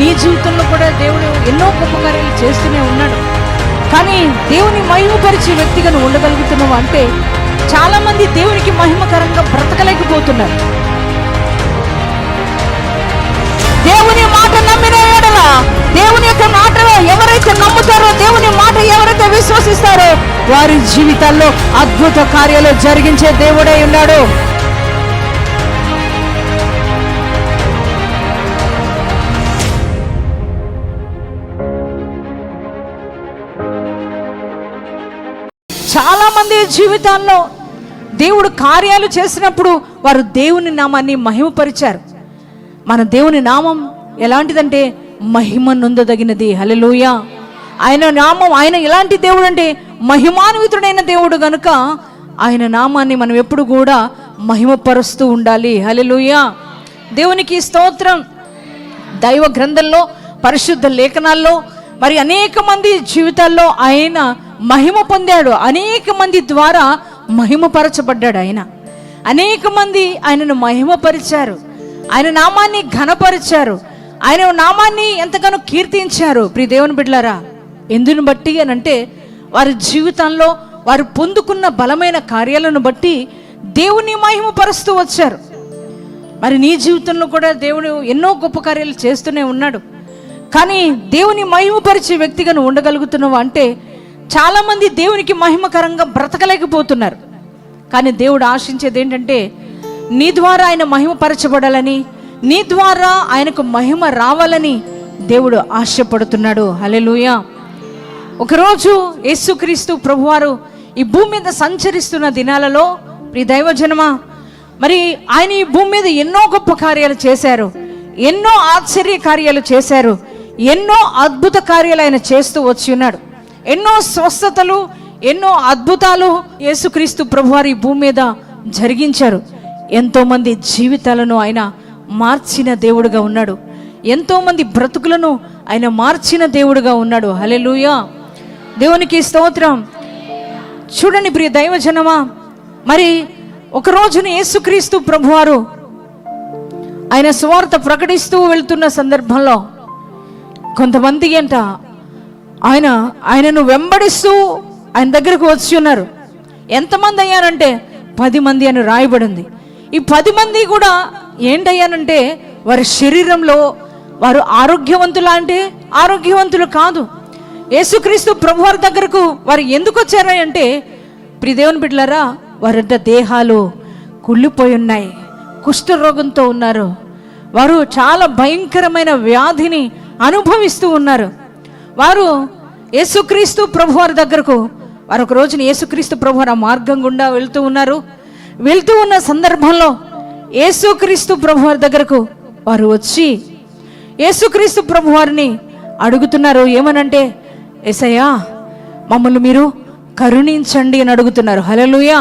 నీ జీవితంలో కూడా దేవుడు ఎన్నో గొప్ప కార్యాలు చేస్తూనే ఉన్నాడు. కానీ దేవుని మహిమపరిచే వ్యక్తిగా నువ్వు ఉండగలుగుతున్నావు అంటే చాలా మంది దేవునికి మహిమకరంగా బ్రతకలేకపోతున్నారు. దేవుని మాట నమ్మిన ఎడల, దేవుని యొక్క మాట ఎవరైతే నమ్ముతారో, దేవుని మాట ఎవరైతే విశ్వసిస్తారో వారి జీవితాల్లో అద్భుత కార్యాలు జరిగించే దేవుడై ఉన్నాడు. చాలా మంది జీవితాల్లో దేవుడు కార్యాలు చేసినప్పుడు వారు దేవుని నామాన్ని మహిమపరిచారు. మన దేవుని నామం ఎలాంటిదంటే మహిమ నొందదగినది. హల్లెలూయా. ఆయన నామం, ఆయన ఎలాంటి దేవుడు అంటే మహిమాన్వితుడైన దేవుడు గనుక ఆయన నామాన్ని మనం ఎప్పుడు కూడా మహిమపరుస్తూ ఉండాలి. హల్లెలూయా. దేవునికి స్తోత్రం. దైవ గ్రంథంలో, పరిశుద్ధ లేఖనాల్లో మరి అనేక మంది జీవితాల్లో ఆయన మహిమ పొందాడు. అనేక మంది ద్వారా మహిమపరచబడ్డాడు. ఆయన అనేక మంది ఆయనను మహిమపరిచారు, ఆయన నామాన్ని ఘనపరిచారు, ఆయన నామాన్ని ఎంతగానో కీర్తించారు. ప్రియ దేవుని బిడ్డలారా, ఎందును బట్టి అనంటే వారి జీవితంలో వారు పొందుకున్న బలమైన కార్యాలను బట్టి దేవుని మహిమపరుస్తూ వచ్చారు. మరి నీ జీవితంలో కూడా దేవుడు ఎన్నో గొప్ప కార్యాలు చేస్తూనే ఉన్నాడు. కానీ దేవుని మహిమపరిచే వ్యక్తిగా నువ్వు ఉండగలుగుతున్నావు అంటే చాలా మంది దేవునికి మహిమకరంగా బ్రతకలేకపోతున్నారు. కానీ దేవుడు ఆశించేది ఏంటంటే నీ ద్వారా ఆయన మహిమపరచబడాలని, నీ ద్వారా ఆయనకు మహిమ రావాలని దేవుడు ఆశపడుతున్నాడు. హల్లెలూయా. ఒకరోజు యేసుక్రీస్తు ప్రభువారు ఈ భూమి మీద సంచరిస్తున్న దినాలలో, ప్రియ దైవజనమా, మరి ఆయన ఈ భూమి మీద ఎన్నో గొప్ప కార్యాలు చేశారు, ఎన్నో ఆశ్చర్య కార్యాలు చేశారు, ఎన్నో అద్భుత కార్యాలు ఆయన చేస్తూ వచ్చి ఉన్నాడు. ఎన్నో స్వస్థతలు, ఎన్నో అద్భుతాలు యేసుక్రీస్తు ప్రభువారు ఈ భూమి మీద జరిగించారు. ఎంతో మంది జీవితాలను ఆయన మార్చిన దేవుడుగా ఉన్నాడు. ఎంతో మంది బ్రతుకులను ఆయన మార్చిన దేవుడుగా ఉన్నాడు. హల్లెలూయా. దేవునికి స్తోత్రం. చూడండి ప్రియ దైవజనమా, మరి ఒక రోజున యేసుక్రీస్తు ప్రభువారు ఆయన సువార్త ప్రకటిస్తూ వెళ్తున్న సందర్భంలో కొంతమంది అంట ఆయనను వెంబడిస్తూ ఆయన దగ్గరకు వచ్చి ఉన్నారు. ఎంతమంది అయ్యారంటే 10 మంది అని రాయబడింది. ఈ 10 మంది కూడా ఏంటయ్యానంటే వారి శరీరంలో వారు ఆరోగ్యవంతులు అంటే ఆరోగ్యవంతులు కాదు. యేసుక్రీస్తు ప్రభువారి దగ్గరకు వారు ఎందుకు వచ్చారంటే, ప్రియ దేవుని బిడ్డలారా, వారంతా దేహాలు కుళ్ళిపోయి ఉన్నాయి, కుష్ఠరోగంతో ఉన్నారు, వారు చాలా భయంకరమైన వ్యాధిని అనుభవిస్తూ ఉన్నారు. వారు యేసుక్రీస్తు ప్రభువారి దగ్గరకు వారు ఒక రోజున యేసుక్రీస్తు ప్రభువారు ఆ మార్గం గుండా వెళ్తూ ఉన్నారు. వెళ్తూ ఉన్న సందర్భంలో యేసుక్రీస్తు ప్రభువారి దగ్గరకు వారు వచ్చి యేసుక్రీస్తు ప్రభువారిని అడుగుతున్నారు. ఏమనంటే, యేసయ్యా మమ్మల్ని మీరు కరుణించండి అని అడుగుతున్నారు. హల్లెలూయా.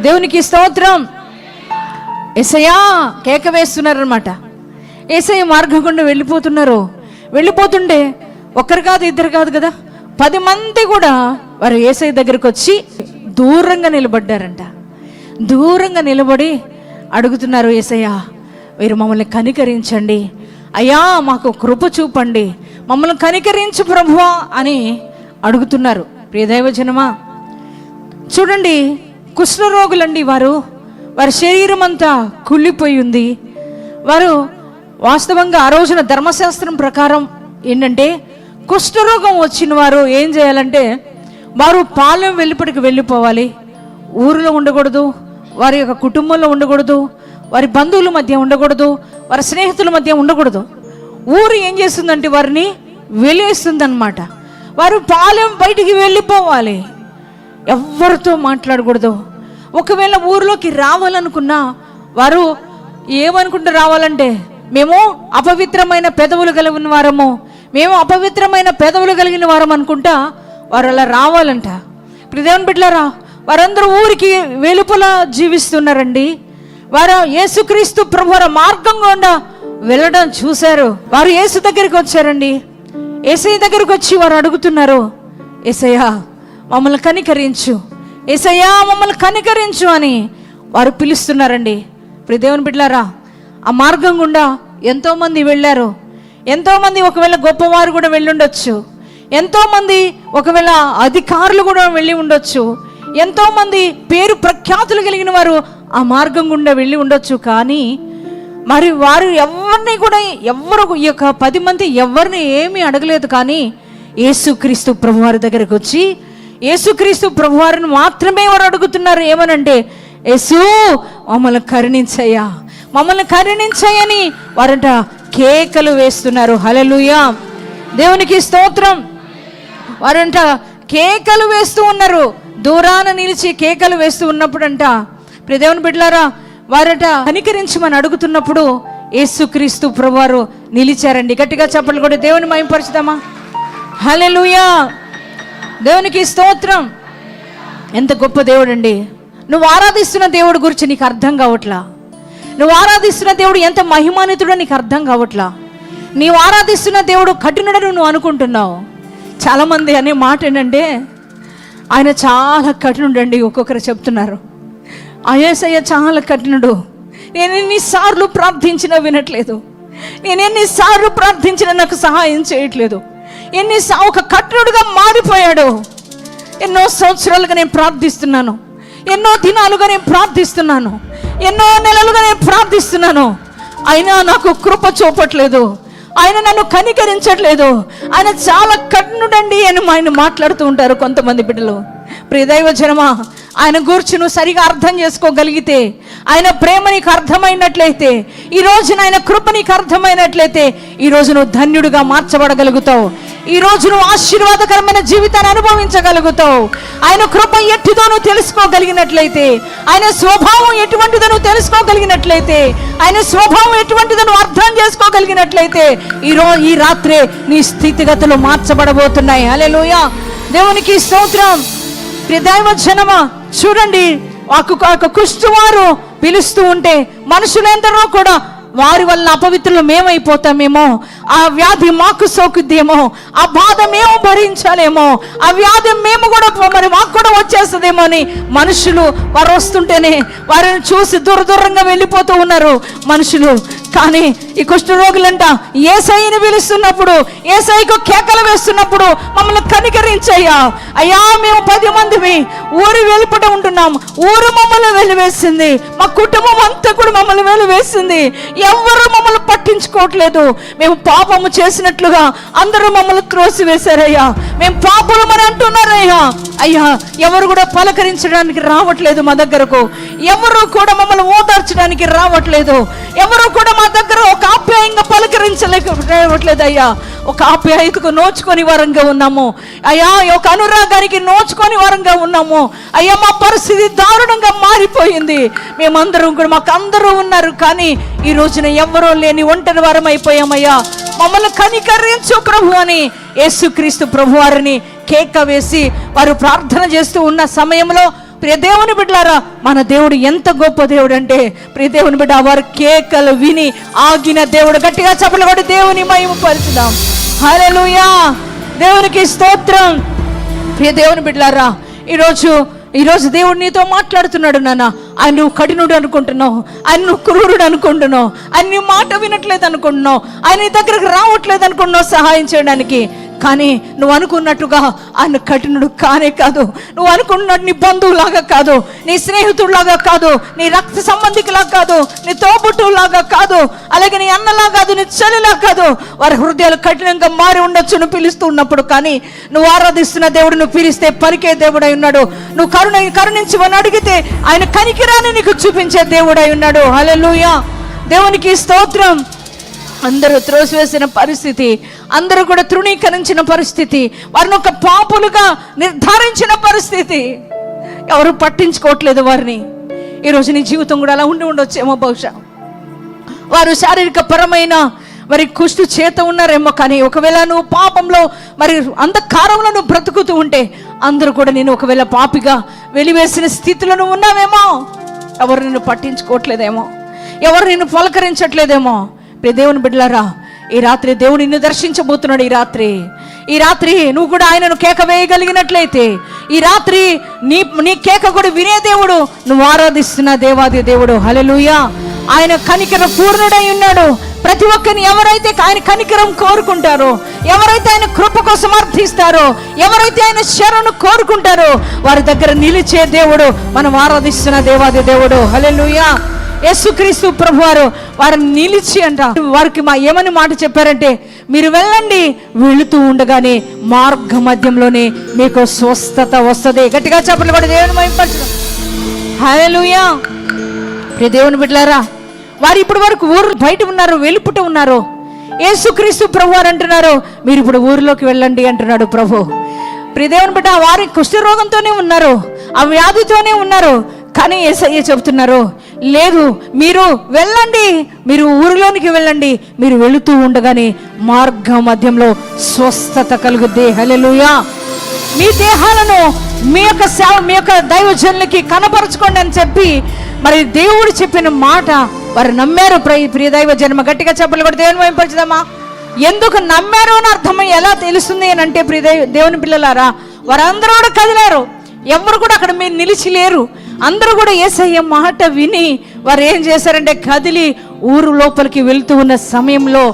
దేవునికి స్తోత్రం. యేసయ్యా కేక వేస్తున్నారు అనమాట. యేసయ్య మార్గం గుండా వెళ్ళిపోతుంటే ఒక్కరు కాదు, ఇద్దరు కాదు కదా, 10 మంది కూడా వారు యేసయ్య దగ్గరికి వచ్చి దూరంగా నిలబడ్డారంట. దూరంగా నిలబడి అడుగుతున్నారు, యేసయ్యా మీరు మమ్మల్ని కనికరించండి, అయ్యా మాకు కృప చూపండి, మమ్మల్ని కనికరించు ప్రభువా అని అడుగుతున్నారు. ప్రియ దైవజనమా, చూడండి, కుష్ఠరోగులండి వారి శరీరం అంతా కుళ్ళిపోయి ఉంది. వారు వాస్తవంగా ఆ రోజున ధర్మశాస్త్రం ప్రకారం ఏంటంటే, కుష్ఠరోగం వచ్చిన వారు ఏం చేయాలంటే వారు పాలెం వెలుపటికి వెళ్ళిపోవాలి, ఊరిలో ఉండకూడదు, వారి యొక్క కుటుంబంలో ఉండకూడదు, వారి బంధువుల మధ్య ఉండకూడదు, వారి స్నేహితుల మధ్య ఉండకూడదు. ఊరు ఏం చేస్తుందంటే వారిని వెలేస్తుందన్నమాట. వారు పాలెం బయటికి వెళ్ళిపోవాలి, ఎవరితో మాట్లాడకూడదు. ఒకవేళ ఊరిలోకి రావాలనుకున్నా వారు ఏమనుకుంటూ రావాలంటే, మేము అపవిత్రమైన పెదవులు కలిగిన వారము, మేము అపవిత్రమైన పెదవులు కలిగిన వారం అనుకుంటా వారు అలా రావాలంట. ఇప్పుడు దేవుని బిడ్డలారా, వారందరూ ఊరికి వెలుపల జీవిస్తున్నారండి. వారు యేసుక్రీస్తు ప్రభువారి మార్గం గుండా వెళ్ళడం చూశారు. వారు యేసు దగ్గరికి వచ్చారండి. యేసయ్య దగ్గరికి వచ్చి వారు అడుగుతున్నారు, యేసయ్యా మమ్మల్ని కనికరించు, యేసయ్యా మమ్మల్ని కనికరించు అని వారు పిలుస్తున్నారండి. ఇప్పుడు దేవుని బిడ్డలారా, ఆ మార్గం గుండా ఎంతోమంది వెళ్ళారు, ఎంతోమంది ఒకవేళ గొప్పవారు కూడా వెళ్ళి ఉండొచ్చు, ఎంతోమంది ఒకవేళ అధికారులు కూడా వెళ్ళి ఉండొచ్చు, ఎంతోమంది పేరు ప్రఖ్యాతులు కలిగిన వారు ఆ మార్గం గుండా వెళ్ళి ఉండొచ్చు. కానీ మరి వారు ఎవరిని కూడా ఈ యొక్క 10 మంది ఎవరిని ఏమీ అడగలేదు. కానీ యేసుక్రీస్తు ప్రభువారి దగ్గరకు వచ్చి యేసుక్రీస్తు ప్రభువారిని మాత్రమే వారు అడుగుతున్నారు. ఏమనంటే, యేసు మమ్మల్ని కరుణించయ్యా, మమ్మల్ని కరుణించయ్యని వారంట కేకలు వేస్తున్నారు. హల్లెలూయా, దేవునికి స్తోత్రం. వారంట కేకలు వేస్తూ ఉన్నారు. దూరాన నిలిచి కేకలు వేస్తూ ఉన్నప్పుడంట, ప్రియ దేవుని బిడ్డలారా, వారట కనికరించమని అడుగుతున్నప్పుడు యేసుక్రీస్తు ప్రభువారు నిలిచారండి. గట్టిగా చప్పట్లు కూడా దేవుని మహిమపరచుదామా? హల్లెలూయా, దేవునికి స్తోత్రం. ఎంత గొప్ప దేవుడు అండి. నువ్వు ఆరాధిస్తున్న దేవుడి గురించి నీకు అర్థం కావట్లా. నువ్వు ఆరాధిస్తున్న దేవుడు ఎంత మహిమాన్వితుడో నీకు అర్థం కావట్లా. నీవు ఆరాధిస్తున్న దేవుడు కఠినుడని నువ్వు అనుకుంటున్నావు. చాలామంది అనే మాట ఏంటంటే, ఆయన చాలా కఠినుడండి. ఒక్కొక్కరు చెప్తున్నారు, యేసయ్య చాలా కఠినుడు, నేను ఎన్నిసార్లు ప్రార్థించినా వినట్లేదు, నేను ఎన్నిసార్లు ప్రార్థించినా నాకు సహాయం చేయట్లేదు, ఒక కఠినుడుగా మారిపోయాడు. ఎన్నో సంవత్సరాలుగా నేను ప్రార్థిస్తున్నాను, ఎన్నో దినాలుగా నేను ప్రార్థిస్తున్నాను, ఎన్నో నెలలుగా నేను ప్రార్థిస్తున్నాను, అయినా నాకు కృప చూపట్లేదు, ఆయన నన్ను కనికరించట్లేదు, ఆయన చాలా కఠినుడండి అని ఆయన మాట్లాడుతూ ఉంటారు కొంతమంది బిడ్డలు. ప్రియ దైవ జనమా, ఆయన గురించి నువ్వు సరిగా అర్థం చేసుకోగలిగితే, ఆయన ప్రేమ నీకు అర్థమైనట్లయితే, ఈ రోజున ఆయన కృప నీకు అర్థమైనట్లయితే, ఈరోజు నువ్వు ధన్యుడిగా మార్చబడగలుగుతావు. ఈరోజు నువ్వు ఆశీర్వాదకరమైన జీవితాన్ని అనుభవించగలుగుతావు. ఆయన కృప ఎట్టిదో నువ్వు తెలుసుకోగలిగినట్లయితే, ఆయన స్వభావం ఎటువంటిదో నువ్వు తెలుసుకోగలిగినట్లయితే, ఆయన స్వభావం ఎటువంటిదో నువ్వు అర్థం చేసుకోగలిగినట్లయితే, ఈ రాత్రే నీ స్థితిగతులు మార్చబడబోతున్నాయి. హల్లెలూయా, దేవునికి స్తోత్రం. ప్రియదైవ జనమా, చూడండి, ఒక కుష్ఠవారు పిలుస్తూ ఉంటే మనుషులందరూ కూడా వారి వల్ల అపవిత్రులు మేమైపోతామేమో, ఆ వ్యాధి మాకు సోకుద్దేమో, ఆ బాధ మేము భరించాలేమో, ఆ వ్యాధి మేము కూడా మరి మాకు కూడా వచ్చేస్తుందేమో అని మనుషులు వారు వస్తుంటేనే వారిని చూసి దూరంగా వెళ్ళిపోతూ ఉన్నారు మనుషులు. కానీ ఈ కుష్ఠరోగులంట యేసయ్యని పిలుస్తున్నప్పుడు, యేసయ్యకు కేకలు వేస్తున్నప్పుడు, మమ్మల్ని కనికరించయ్యా, అయ్యా మేము 10 మందివి ఊరు వెళ్ళిపోతూ ఉంటున్నాం, ఊరు మమ్మల్ని వెలివేసింది, మా కుటుంబం అంతా కూడా మమ్మల్ని వెలివేసింది, ఎవరు మమ్మల్ని పట్టించుకోవట్లేదు, మేము పాపము చేసినట్లుగా అందరూ మమ్మల్ని త్రోసివేశారయ్యా, మేము పాపులమని అంటున్నారయ్యా. అయ్యా, ఎవరు కూడా పలకరించడానికి రావట్లేదు మా దగ్గరకు, ఎవరు కూడా మమ్మల్ని ఓదార్చడానికి రావట్లేదు, ఎవరు కూడా మా దగ్గర ఒక ఆప్యాయంగా పలకరించలేకపోవట్లేదు అయ్యా. ఒక ఆప్యాయతకు నోచుకొని వారంగా ఉన్నాము అయ్యా, ఒక అనురాగానికి నోచుకొని వారంగా ఉన్నాము అయ్యా. మా పరిస్థితి దారుణంగా మారిపోయింది. మేమందరం కూడా, మాకు అందరూ ఉన్నారు, కానీ ఈ రోజున ఎవరో లేని ఒంటరి వారం అయిపోయామయ్యా. మమ్మల్ని కనికరించు ప్రభు అని యేసుక్రీస్తు ప్రభు వారిని కేక వేసి వారు ప్రార్థన చేస్తూ ఉన్న సమయంలో, ప్రియ దేవుని బిడ్డలారా, మన దేవుడు ఎంత గొప్ప దేవుడు అంటే, ప్రియ దేవుని బిడ్డ, వారు కేకలు విని ఆగిన దేవుడు. గట్టిగా చప్పట్లు కొట్టి దేవుని మహిమపరచుదాం. హల్లెలూయా, దేవునికి స్తోత్రం. ప్రియ దేవుని బిడ్డలారా, ఈరోజు దేవుడు నీతో మాట్లాడుతున్నాడు. నాన్న, ఆయన నువ్వు కఠినుడు అనుకుంటున్నావు, ఆయన నువ్వు క్రూరుడు అనుకుంటున్నావు, ఆయన నీ మాట వినట్లేదు అనుకుంటున్నావు, ఆయన నీ దగ్గరకు రావట్లేదు అనుకుంటున్నావు సహాయం చేయడానికి. కానీ నువ్వు అనుకున్నట్టుగా ఆయన కఠినుడు కానే కాదు. నువ్వు అనుకున్నట్టు నీ బంధువులాగా కాదు, నీ స్నేహితుడిలాగా కాదు, నీ రక్త సంబంధికులాగా కాదు, నీ తోబుట్టులాగా కాదు, అలాగే నీ అన్నలా కాదు, నీ చెల్లిలా కాదు. వారి హృదయాలు కఠినంగా మారి ఉండొచ్చు నువ్వు పిలుస్తూ ఉన్నప్పుడు. కానీ నువ్వు ఆరాధిస్తున్న దేవుడు నువ్వు పిలిస్తే పలికే దేవుడై ఉన్నాడు. నువ్వు కరుణించమని అడిగితే ఆయన కనికిరాన్ని నీకు చూపించే దేవుడై ఉన్నాడు. హల్లెలూయా, దేవునికి స్తోత్రం. అందరూ త్రోసివేసిన పరిస్థితి, అందరూ కూడా తృణీకరించిన పరిస్థితి, వారిని ఒక పాపులుగా నిర్ధారించిన పరిస్థితి, ఎవరు పట్టించుకోవట్లేదు వారిని. ఈరోజు నీ జీవితం కూడా అలా ఉండి ఉండొచ్చేమో. బహుశా వారు శారీరక పరమైన మరి కుష్టు చేత ఉన్నారేమో, కానీ ఒకవేళ నువ్వు పాపంలో మరి అంధకారంలో నువ్వు బ్రతుకుతూ ఉంటే అందరూ కూడా నేను ఒకవేళ పాపిగా వెలివేసిన స్థితిలో నువ్వు ఉన్నావేమో. ఎవరు నిన్ను పట్టించుకోవట్లేదేమో, ఎవరు నిన్ను పలకరించట్లేదేమో. దేవుని బిడ్డలారా, ఈ రాత్రి దేవుడు నిన్ను దర్శించబోతున్నాడు. ఈ రాత్రి నువ్వు కూడా ఆయనను కేక వేయగలిగినట్లయితే, ఈ రాత్రి నీ కేక కూడా వినే దేవుడు నువ్వు ఆరాధిస్తున్న దేవాది దేవుడు. హల్లెలూయా, ఆయన కనికర పూర్ణుడై ఉన్నాడు, ప్రతి ఒక్కరిని ఎవరైతే ఆయన కనికరం కోరుకుంటారో, ఎవరైతే ఆయన కృప కోసం అర్థిస్తారో, ఎవరైతే ఆయన శరణు కోరుకుంటారో వారి దగ్గర నిలిచే దేవుడు మనం ఆరాధిస్తున్న దేవాది దేవుడు. హల్లెలూయా. యేసుక్రీస్తు ప్రభువారు వారిని నిలిచి అంట వారికి ఏమని మాట చెప్పారంటే, మీరు వెళ్ళండి, వెళుతూ ఉండగానే మార్గ మధ్యంలోనే మీకు స్వస్థత వస్తుంది. గట్టిగా చెప్పలు కూడా దేవుని మహిమపరచుదాం. హల్లెలూయా. ప్రియ దేవుని బిడ్డలారా, వారు ఇప్పటి వరకు ఊరు బయట ఉన్నారు, వెలుపుట ఉన్నారు. యేసుక్రీస్తు ప్రభువారు అంటున్నారు, మీరు ఇప్పుడు ఊరిలోకి వెళ్ళండి అంటున్నాడు ప్రభు. ప్రియ దేవుని బిడ్డ, వారి కుష్ఠరోగంతోనే ఉన్నారు, ఆ వ్యాధితోనే ఉన్నారు. కానీ యేసయ్య చెబుతున్నారు, లేదు, మీరు వెళ్ళండి, మీరు ఊరిలోనికి వెళ్ళండి, మీరు వెళుతూ ఉండగానే మార్గ మధ్యంలో స్వస్థత కలుగుద్ది. హల్లెలూయా. మీ దేహాలను మీ యొక్క దైవజనులకి కనపరచుకోండి అని చెప్పి మరి దేవుడు చెప్పిన మాట వారు నమ్మారు. ప్రియ దైవ జన్మ గట్టిగా చెప్పలు కూడా దేవుని మహిమపరచుదామా. ఎందుకు నమ్మారు అని అర్థం ఎలా తెలుస్తుంది అని అంటే, ప్రియ దేవుని పిల్లలారా, వారందరూ కూడా కదిలారు. ఎవరు కూడా అక్కడ మీరు నిలిచి లేరు. అందరూ కూడా యేసయ్య మాట విని వారు ఏం చేశారంటే కదిలి ఊరు లోపలికి వెళ్తూ ఉన్న సమయంలో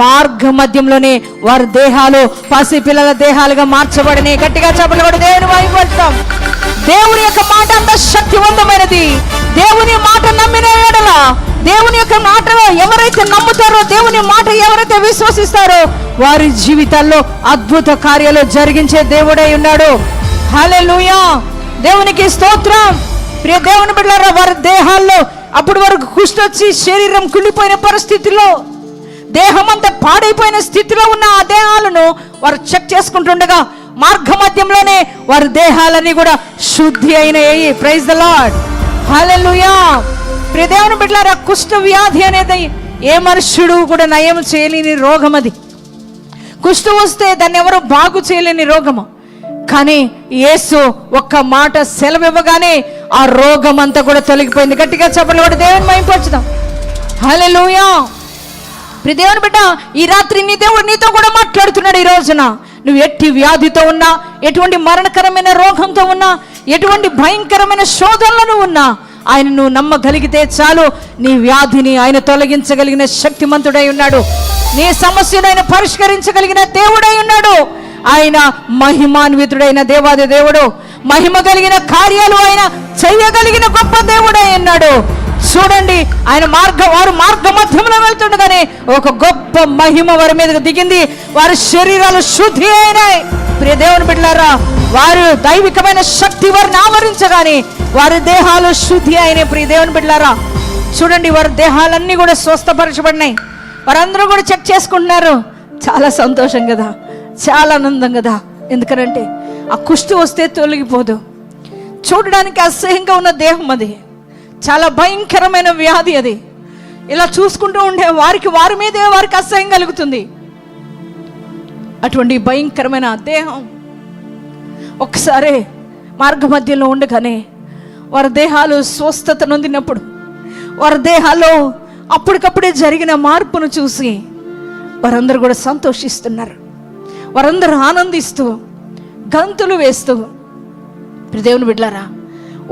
మార్గ మధ్యంలోనే వారి దేహాలు పసి పిల్లల దేహాలుగా మార్చబడినాయి. గట్టిగా చెప్పలు కూడా దేవుని మహిమపరచుదాం. దేవుని యొక్క మాట అంత శక్తివంతమైనది. దేవుని మాట నమ్మిన ఎడల, దేవుని యొక్క మాటలో ఎవరైతే నమ్ముతారో, దేవుని మాట ఎవరైతే విశ్వసిస్తారో వారి జీవితాల్లో అద్భుత కార్యాలు జరిగించే దేవుడై ఉన్నాడు. హల్లెలూయా. దేవునికి స్తోత్రం. ప్రియ దేవుని బిడ్డలారా, వారి దేహాల్లో అప్పటి వరకు కుష్ఠొచ్చి శరీరం కుళ్ళిపోయిన పరిస్థితిలో, దేహం అంతా పాడైపోయిన స్థితిలో ఉన్న ఆ దేహాలను వారు చెక్ చేసుకుంటుండగా మార్గ మధ్యంలోనే వారి దేహాలన్నీ కూడా శుద్ధి అయినాయి. Praise the Lord. హల్లెలూయా. ప్రియ దేవుని బిడ్డలారా, కుష్ఠ వ్యాధి అనేది ఏ మనుష్యుడు కూడా నయం చేయలేని రోగం. అది కుష్ఠ వస్తే దాన్ని ఎవరు బాగు చేయలేని రోగము. కానీ యేసు ఒక్క మాట సెలవివ్వగానే ఆ రోగం అంతా కూడా తొలగిపోయింది. గట్టిగా చెప్పలు కూడా దేవుని మహిమపరచుదాం. హల్లెలూయా. ప్రియ దేవుని బిడ్డ, ఈ రాత్రి నీ దేవుడు నీతో కూడా మాట్లాడుతున్నాడు. ఈ రోజున నువ్వు ఎట్టి వ్యాధితో ఉన్నా, ఎటువంటి మరణకరమైన రోగంతో ఉన్నా, ఎటువంటి భయంకరమైన శోధనలను ఉన్నా, ఆయన నువ్వు నమ్మగలిగితే చాలు, నీ వ్యాధిని ఆయన తొలగించగలిగిన శక్తిమంతుడై ఉన్నాడు. నీ సమస్యను ఆయన పరిష్కరించగలిగిన దేవుడై ఉన్నాడు. ఆయన మహిమాన్వితుడైన దేవాది దేవుడు. మహిమ కలిగిన కార్యాలు ఆయన చెయ్యగలిగిన గొప్ప దేవుడై ఉన్నాడు. చూడండి, వారు మార్గ మధ్యంలో వెళ్తుండగానే ఒక గొప్ప మహిమ వారి మీదకి దిగింది. వారి శరీరాలు శుద్ధి అయినాయి. ప్రియ దేవుని బిడ్డలారా, వారు దైవికమైన శక్తి వారిని ఆవరించగానే వారి దేహాలు శుద్ధి అయినాయి. ప్రియ దేవుని బిడ్డలారా, చూడండి, వారి దేహాలన్నీ కూడా స్వస్థపరచబడినాయి. వారందరూ కూడా చెక్ చేసుకుంటున్నారు. చాలా సంతోషం కదా, చాలా ఆనందం కదా. ఎందుకనంటే ఆ కుష్టి వస్తే తొలగిపోదు. చూడడానికి అసహ్యంగా ఉన్న దేహం అది, చాలా భయంకరమైన వ్యాధి అది. ఇలా చూసుకుంటూ ఉండే వారి మీదే వారికి అసహ్యం కలుగుతుంది. అటువంటి భయంకరమైన దేహం ఒక్కసారి మార్గ మధ్యలో ఉండగానే వారి దేహాలు స్వస్థత నొందినప్పుడు, వారి దేహాల్లో అప్పటికప్పుడే జరిగిన మార్పును చూసి వారందరూ కూడా సంతోషిస్తున్నారు. వారందరూ ఆనందిస్తూ గంతులు వేస్తూ, దేవుని బిడ్డలారా,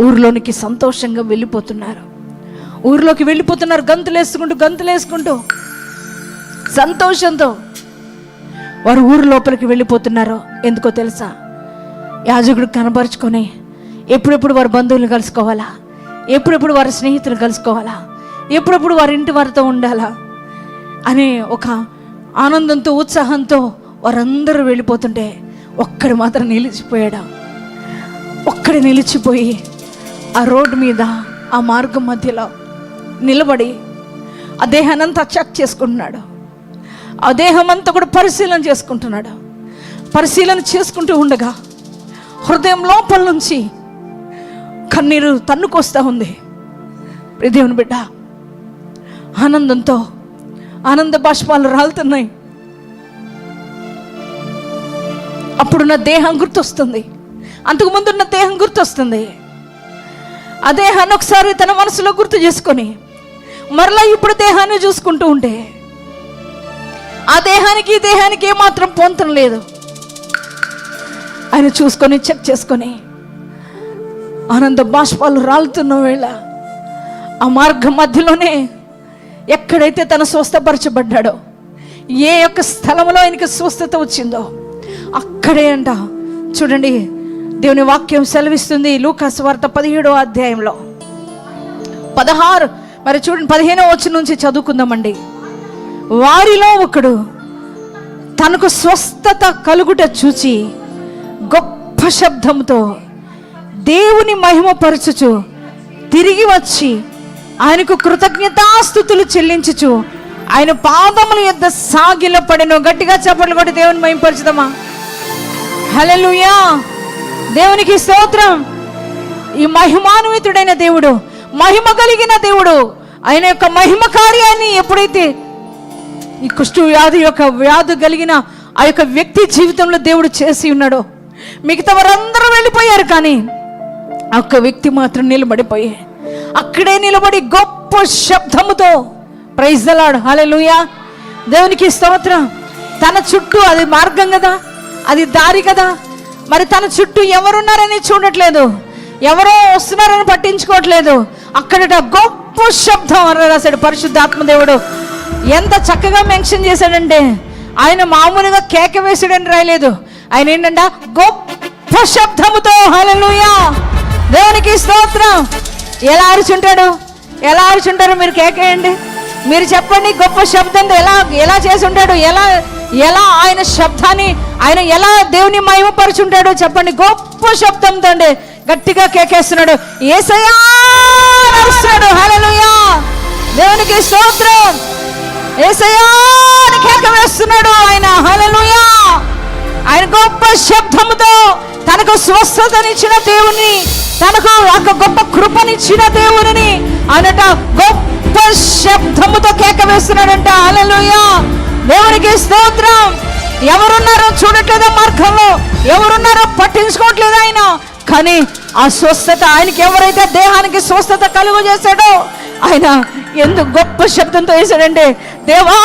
ఊరిలోనికి సంతోషంగా వెళ్ళిపోతున్నారు. ఊరిలోకి వెళ్ళిపోతున్నారు గంతులు వేసుకుంటూ సంతోషంతో వారు ఊరు లోపలికి వెళ్ళిపోతున్నారు. ఎందుకో తెలుసా? యాజకుడు కనబరుచుకొని ఎప్పుడెప్పుడు వారి బంధువులను కలుసుకోవాలా, ఎప్పుడెప్పుడు వారి స్నేహితులు కలుసుకోవాలా, ఎప్పుడెప్పుడు వారి ఇంటి వారితో ఉండాలా అనే ఒక ఆనందంతో ఉత్సాహంతో వారందరూ వెళ్ళిపోతుంటే ఒక్కడు మాత్రం నిలిచిపోయాడు. ఒక్కడు నిలిచిపోయి ఆ రోడ్డు మీద, ఆ మార్గం మధ్యలో నిలబడి ఆ దేహానంతా చెక్ చేసుకుంటున్నాడు. ఆ దేహం అంతా కూడా పరిశీలన చేసుకుంటున్నాడు. పరిశీలన చేసుకుంటూ ఉండగా హృదయం లోపల నుంచి కన్నీరు తన్నుకొస్తా ఉంది. దేవుని బిడ్డ, ఆనందంతో ఆనంద బాష్పాలు రాలుతున్నాయి. అప్పుడున్న దేహం గుర్తొస్తుంది, అంతకుముందున్న దేహం గుర్తొస్తుంది. ఆ దేహాన్ని ఒకసారి తన మనసులో గుర్తు చేసుకొని మరలా ఇప్పుడు దేహాన్ని చూసుకుంటూ ఉంటే ఆ దేహానికి ఈ దేహానికి ఏమాత్రం పొంతం లేదు. ఆయన చూసుకొని చెక్ చేసుకొని ఆనంద బాష్పాలు రాలుతున్న వేళ ఆ మార్గం మధ్యలోనే ఎక్కడైతే తను స్వస్థపరచబడ్డాడో, ఏ యొక్క స్థలంలో ఆయనకి స్వస్థత వచ్చిందో అక్కడే అంట. చూడండి, దేవుని వాక్యం సెలవిస్తుంది లూకా సువార్త 17వ అధ్యాయంలో 16 మరి చూడండి 15వ వచనం నుంచి చదువుకుందామండి. వారిలో ఒకడు తనకు స్వస్థత కలుగుట చూచి గొప్ప శబ్దంతో దేవుని మహిమపరచుచు తిరిగి వచ్చి ఆయనకు కృతజ్ఞతాస్తుతులు చెల్లించుచు ఆయన పాదముల యొద్ద సాగిలపడెను. గట్టిగా చప్పట్లు కొట్టి దేవుని మహిమపరచుదామా? హల్లెలూయా, దేవునికి స్తోత్రం. ఈ మహిమాన్వితుడైన దేవుడు, మహిమ కలిగిన దేవుడు, ఆయన యొక్క మహిమ కార్యాన్ని ఎప్పుడైతే ఈ కుష్టు వ్యాధి యొక్క వ్యాధి కలిగిన ఆ యొక్క వ్యక్తి జీవితంలో దేవుడు చేసి ఉన్నాడో, మిగతా వారందరూ వెళ్ళిపోయారు, కానీ ఆ ఒక్క వ్యక్తి మాత్రం నిలబడిపోయి అక్కడే నిలబడి గొప్ప శబ్దముతో ప్రైజ్ ద లార్డ్, హల్లెలూయా, దేవునికి స్తోత్రం. తన చుట్టూ అది మార్గం కదా, అది దారి కదా, మరి తన చుట్టూ ఎవరున్నారని చూడట్లేదు, ఎవరో వస్తున్నారని పట్టించుకోవట్లేదు. అక్కడ గొప్ప శబ్దం అని రాశాడు పరిశుద్ధాత్మ దేవుడు. ఎంత చక్కగా మెన్షన్ చేశాడంటే, ఆయన మామూలుగా కేక వేసాడని రాయలేదు, ఆయన ఏంటంటే గొప్ప శబ్దముతో, హల్లెలూయా, దేవునికి స్తోత్రం. ఎలా అరుచుంటాడు, ఎలా అరుచుంటారు? మీరు కేకేయండి, మీరు చెప్పండి. గొప్ప శబ్దంతో ఎలా చేసి ఉంటాడు, ఎలా ఆయన శబ్దాన్ని ఆయన ఎలా దేవుని మహిమపరుచుంటాడో చెప్పండి. గొప్ప శబ్దంతో అండి గట్టిగా కేకేస్తున్నాడు, యేసయ్యా అరుస్తున్నాడు, హల్లెలూయా, దేవునికి స్తోత్రం. యేసయ్యా అని కేక వేస్తున్నాడు ఆయన, హల్లెలూయా. ఆయన గొప్ప శబ్దముతో తనకు స్వస్థతనిచ్చిన దేవుని, తనకు ఒక గొప్ప కృపనిచ్చిన దేవుని అనట గొప్ప శబ్దముతో కేక వేస్తున్నాడంట, హల్లెలూయా, దేవునికి స్తోత్రం. ఎవరున్నారో చూడట్లేదా మార్గంలో, ఎవరున్నారో పట్టించుకోవట్లేదు ఆయన, కానీ ఆ స్వస్థత ఆయనకి ఎవరైతే దేహానికి స్వస్థత కలుగు చేశాడో ఆయన ఎందుకు గొప్ప శబ్దంతో వేశాడంటే, దేవా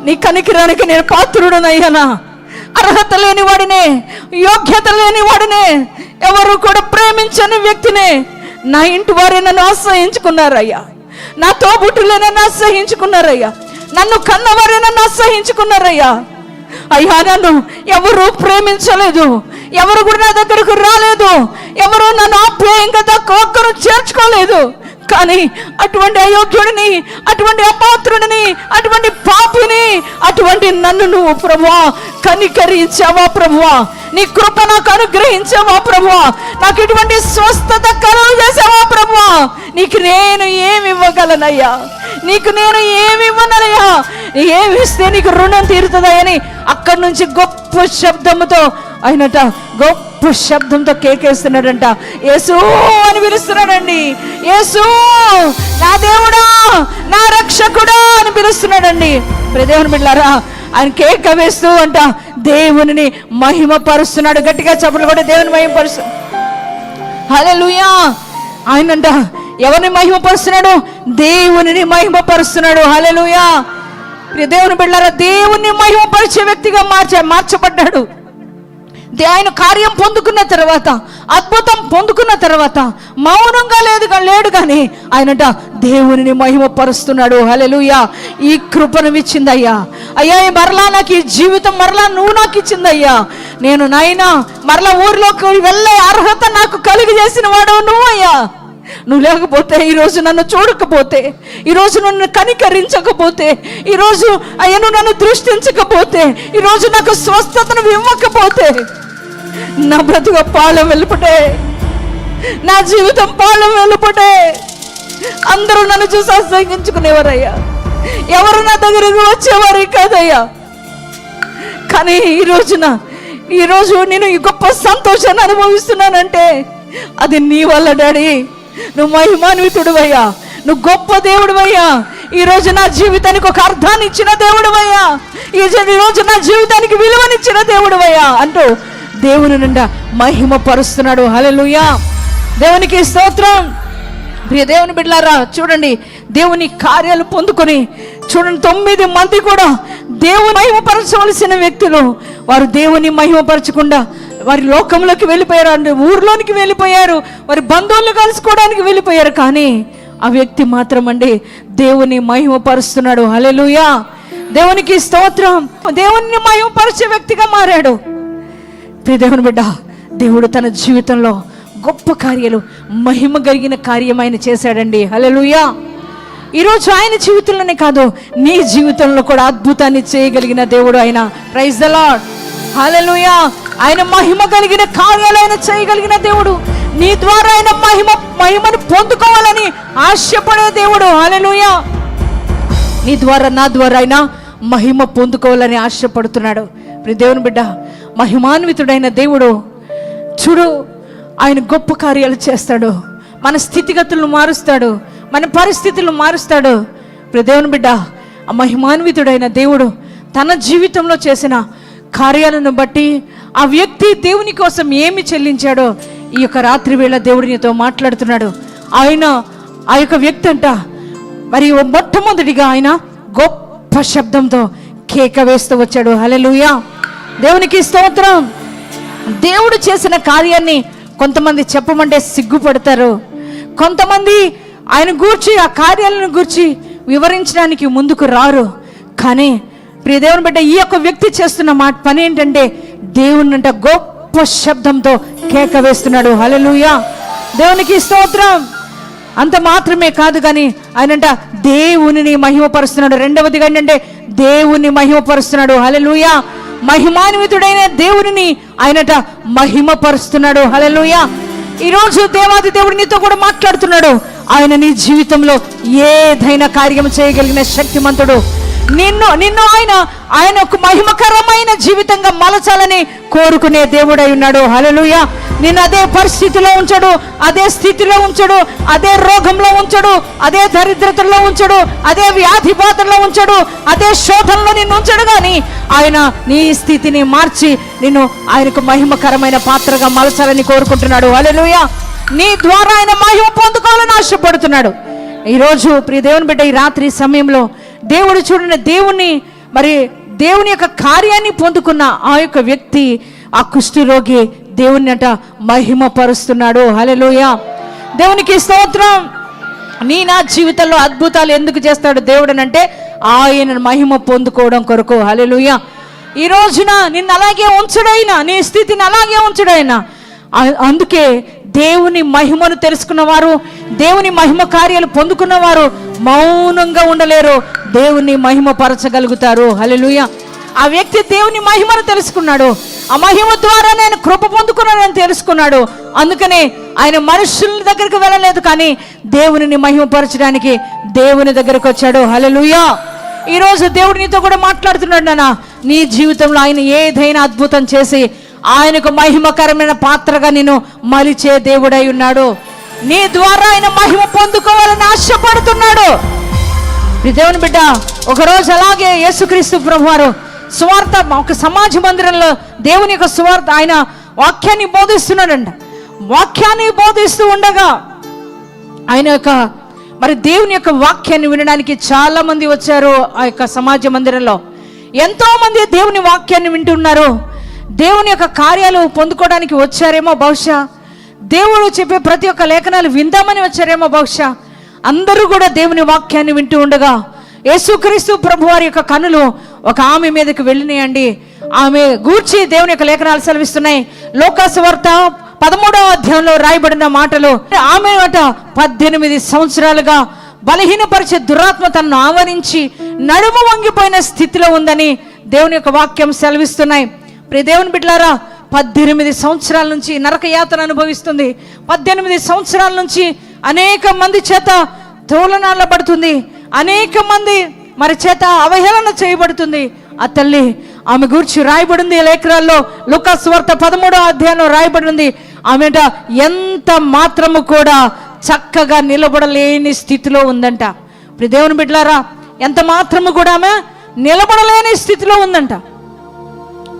నీ కనికిరానికి నేను పాత్రుడనయ్యానా, అర్హత లేని వాడినే, యోగ్యత లేని వాడినే, ఎవరు కూడా ప్రేమించని వ్యక్తినే నా ఇంటి వారే నన్ను ఆశ్రయించుకున్నారయ్యా, నా తోబుట్టులే నన్ను ఆశ్రయించుకున్నారయ్యా, నన్ను కన్నవారే నన్ను ఆశ్రయించుకున్నారయ్యా. అయ్యా నన్ను ఎవరు ప్రేమించలేదు, ఎవరు కూడా నా దగ్గరకు రాలేదు, ఎవరు నన్ను ఆప్యాయంగా ఒక్కరు చేర్చుకోలేదు, కానీ అటువంటి అయోగ్యుడిని, అటువంటి అపాత్రుడిని, అటువంటి పాపిని, అటువంటి నన్ను నువ్వు ప్రభువా కనికరించావా ప్రభువా, నీ కృప నాకు అనుగ్రహించావా ప్రభువా, నాకు ఇటువంటి స్వస్థత కలుగు చేసావా ప్రభువా, నీకు నేను ఏమి ఇవ్వగలనయ్యా, నీకు నేను ఏమి ఇవ్వనయ్యా, ఏమి ఇస్తే నీకు రుణం తీరుతుందని అక్కడి నుంచి గొప్ప శబ్దముతో ఆయనట గొప్ప శబ్దంతో కేకేస్తున్నాడంట, యేసు అని పిలుస్తున్నాడండి, యేసు నా దేవుడా, నా రక్షకుడా అని పిలుస్తున్నాడండి. దేవుని బిడ్డలారా, ఆయన కేక వేస్తూ అంట దేవుని మహిమపరుస్తున్నాడు. గట్టిగా చప్పట్లు కూడా దేవుని మహిమపరుస్తున్నాడు, హల్లెలూయా. ఆయనంట ఎవరిని మహిమపరుస్తున్నాడు? దేవుని మహిమపరుస్తున్నాడు, హల్లెలూయా. దేవుని బిడ్డలారా, దేవుని మహిమపరిచే వ్యక్తిగా మార్చబడ్డాడు. ఆయన కార్యం పొందుకున్న తర్వాత, అద్భుతం పొందుకున్న తర్వాత మౌనంగా లేడు కానీ ఆయనట దేవుని మహిమపరుస్తున్నాడు, హల్లెలూయా. ఈ కృపను ఇచ్చిందయ్యా, అయ్యా మరలా నాకు ఈ జీవితం మరలా నువ్వు నాకు ఇచ్చిందయ్యా, నేను నాయనా మరలా ఊరిలోకి వెళ్ళే అర్హత నాకు కలిగి చేసిన వాడు నువ్వయ్యా. నువ్వు లేకపోతే, ఈరోజు నన్ను చూడకపోతే, ఈరోజు నన్ను కనికరించకపోతే, ఈరోజు అయ్యను నన్ను దృష్టించకపోతే, ఈరోజు నాకు స్వస్థతను ఇవ్వకపోతే నా బ్రతుకు పాలెం వెళ్ళిపోతే, నా జీవితం పాలెం వెళ్ళిపోతే, అందరూ నన్ను చూసి అసహించుకునేవారయ్యా, ఎవరు నా దగ్గరకు వచ్చేవారు కాదయ్యా. కానీ ఈరోజు నేను ఈ గొప్ప సంతోషాన్ని అనుభవిస్తున్నానంటే అది నీ వల్ల డాడీ. నువ్వు మహిమాన్వితుడువయ్యా, నువ్వు గొప్ప దేవుడువయ్యా. ఈరోజు నా జీవితానికి ఒక అర్థాన్ని ఇచ్చిన దేవుడువయ్యా, ఈరోజు నా జీవితానికి విలువనిచ్చిన దేవుడువయ్యా అంటూ దేవుని నిండా మహిమ పరుస్తున్నాడు, హల్లెలూయా, దేవునికి స్తోత్రం. ప్రియ దేవుని బిడ్డలారా, చూడండి దేవుని కార్యాలు పొందుకొని చూడండి 9 మంది కూడా దేవుని మహిమపరచవలసిన వ్యక్తులు, వారు దేవుని మహిమపరచకుండా వారి లోకంలోకి వెళ్ళిపోయారు, ఊర్లోనికి వెళ్ళిపోయారు, వారి బంధువులను కలుసుకోవడానికి వెళ్ళిపోయారు. కానీ ఆ వ్యక్తి మాత్రం అండి దేవుని మహిమపరుస్తున్నాడు. హల్లెలూయా, దేవునికి స్తోత్రం. దేవుని మహిమపరిచే వ్యక్తిగా మారాడు. ప్రియ దేవుని బిడ్డ, దేవుడు తన జీవితంలో గొప్ప కార్యాలు, మహిమ కలిగిన కార్యం ఆయన చేశాడండి. హల్లెలూయా. ఈరోజు ఆయన జీవితంలోనే కాదు, నీ జీవితంలో కూడా అద్భుతాన్ని చేయగలిగిన దేవుడు ఆయన. Praise the Lord. హల్లెలూయా. ఆయన మహిమ కలిగిన కార్యాలు ఆయన చేయగలిగిన దేవుడు. నీ ద్వారా ఆయన మహిమను పొందుకోవాలని ఆశపడే దేవుడు. హల్లెలూయా. నీ ద్వారా, నా ద్వారా ఆయన మహిమ పొందుకోవాలని ఆశపడుతున్నాడు. ప్రియ దేవుని బిడ్డ, మహిమాన్వితుడైన దేవుడు చూడు, ఆయన గొప్ప కార్యాలు చేస్తాడు. మన స్థితిగతులను మారుస్తాడు, మన పరిస్థితులను మారుస్తాడు. ప్రియ దేవుని బిడ్డ, ఆ మహిమాన్వితుడైన దేవుడు తన జీవితంలో చేసిన కార్యాలను బట్టి ఆ వ్యక్తి దేవుని కోసం ఏమి చెల్లించాడో ఈ యొక్క రాత్రి వేళ దేవుడు నీతో మాట్లాడుతున్నాడు. ఆయన ఆ యొక్క వ్యక్తి అంట మరి మొట్టమొదటిగా ఆయన గొప్ప శబ్దంతో కేక వేస్తూ వచ్చాడు. హల్లెలూయా, దేవునికి స్తోత్రం. దేవుడు చేసిన కార్యాన్ని కొంతమంది చెప్పమంటే సిగ్గుపడతారు, కొంతమంది ఆయన గూర్చి, ఆ కార్యాలను గూర్చి వివరించడానికి ముందుకు రారు. కానీ ప్రియ దేవుని బిడ్డ, ఈ యొక్క వ్యక్తి చేస్తున్న పని ఏంటంటే దేవునంట గొప్ప శబ్దంతో కేక వేస్తున్నాడు. హల్లెలూయా, దేవునికి స్తోత్రం. అంత మాత్రమే కాదు కానీ ఆయనంట దేవునిని మహిమపరుస్తున్నాడు. రెండవదిగా ఏంటంటే దేవుని మహిమపరుస్తున్నాడు. హల్లెలూయా, మహిమాన్వితుడైన దేవునిని ఆయనట మహిమపరుస్తున్నాడు. హల్లెలూయా. ఈరోజు దేవాది దేవుడు నీతో కూడా మాట్లాడుతున్నాడు. ఆయన నీ జీవితంలో ఏదైనా కార్యం చేయగలిగిన శక్తిమంతుడు. నిన్ను ఆయన ఒక మహిమకరమైన జీవితంగా మలచాలని కోరుకునే దేవుడై ఉన్నాడు. హల్లెలూయా. నిన్ను అదే పరిస్థితిలో ఉంచడు, అదే స్థితిలో ఉంచడు, అదే రోగంలో ఉంచడు, అదే దరిద్రతలో ఉంచడు, అదే వ్యాధి బాధల్లో ఉంచడు, అదే శోధనలో నిన్ను ఉంచడు. కానీ ఆయన నీ స్థితిని మార్చి నిన్ను ఆయనకు మహిమకరమైన పాత్రగా మలచాలని కోరుకుంటున్నాడు. హల్లెలూయా. నీ ద్వారా ఆయన మహిమ పొందుకోవాలని ఆశపడుతున్నాడు. ఈరోజు ప్రియ దేవుని బిడ్డ, ఈ రాత్రి సమయంలో దేవుడు చూడండి, దేవుని యొక్క కార్యాన్ని పొందుకున్న ఆ యొక్క వ్యక్తి, ఆ కుష్ఠరోగి దేవుని అంట మహిమపరుస్తున్నాడు. హల్లెలూయా, దేవునికి స్తోత్రం. నా జీవితంలో అద్భుతాలు ఎందుకు చేస్తాడు దేవుడు అంటే ఆయన మహిమ పొందుకోవడం కొరకు. హల్లెలూయా. ఈ రోజున నిన్ను అలాగే ఉంచుడైనా, నీ స్థితిని అలాగే ఉంచుడైనా. అందుకే దేవుని మహిమను తెలుసుకున్నవారు, దేవుని మహిమ కార్యాలు పొందుకున్నవారు మౌనంగా ఉండలేరు, దేవుని మహిమ పరచగలుగుతారు. హల్లెలూయా. ఆ వ్యక్తి దేవుని మహిమను తెలుసుకున్నాడు, ఆ మహిమ ద్వారా నేను కృప పొందుకున్నానని తెలుసుకున్నాడు. అందుకనే ఆయన మనుషుల దగ్గరికి వెళ్ళలేదు, కానీ దేవుని మహిమపరచడానికి దేవుని దగ్గరకు వచ్చాడు. హల్లెలూయా. ఈరోజు దేవుడు నీతో కూడా మాట్లాడుతున్నాడు. నాన్న, నీ జీవితంలో ఆయన ఏదైనా అద్భుతం చేసి ఆయనకు మహిమకరమైన పాత్రగా నేను మలిచే దేవుడై ఉన్నాడు. నీ ద్వారా ఆయన మహిమ పొందుకోవాలని ఆశపడుతున్నాడు. దేవుని బిడ్డ, ఒకరోజు అలాగే యేసుక్రీస్తు ప్రభువారు సువార్త ఒక సమాజ మందిరంలో దేవుని యొక్క సువార్త, ఆయన వాక్యాన్ని బోధిస్తున్నాడంట. వాక్యాన్ని బోధిస్తూ ఉండగా ఆయన యొక్క దేవుని యొక్క వాక్యాన్ని వినడానికి చాలా మంది వచ్చారు. ఆ యొక్క సమాజ మందిరంలో ఎంతో మంది దేవుని వాక్యాన్ని వింటున్నారు. దేవుని యొక్క కార్యాలు పొందుకోవడానికి వచ్చారేమో బహుశా, దేవుడు చెప్పే ప్రతి ఒక్క లేఖనాలు విందామని వచ్చారేమో బహుశా. అందరూ కూడా దేవుని వాక్యాన్ని వింటూ ఉండగా యేసుక్రీస్తు ప్రభువారి యొక్క కనులు ఒక ఆమె మీదకి వెళ్ళినాయండి. ఆమె గూర్చి దేవుని యొక్క లేఖనాలు సెలవిస్తున్నాయి. లోకాసు వార్త 13వ అధ్యాయంలో రాయబడిన మాటలు, ఆమె 18 సంవత్సరాలుగా బలహీనపరిచే దురాత్మ తనను ఆవరించి నడుము వంగిపోయిన స్థితిలో ఉందని దేవుని యొక్క వాక్యం సెలవిస్తున్నాయి. ప్రియ దేవుని బిడ్డలారా, 18 సంవత్సరాల నుంచి నరక యాతన అనుభవిస్తుంది. 18 సంవత్సరాల నుంచి అనేక మంది చేత తోలనాడబడుతుంది, అనేక మంది చేత అవహేళన చేయబడుతుంది. ఆ తల్లి, ఆమె గురించి రాయబడింది లేఖనాల్లో. లూకాసు వార్త 13వ అధ్యాయంలో రాయబడింది. ఆమె ఎంత మాత్రము కూడా చక్కగా నిలబడలేని స్థితిలో ఉందంట. ప్రియ దేవుని బిడ్డలారా, ఎంత మాత్రము కూడా ఆమె నిలబడలేని స్థితిలో ఉందంట.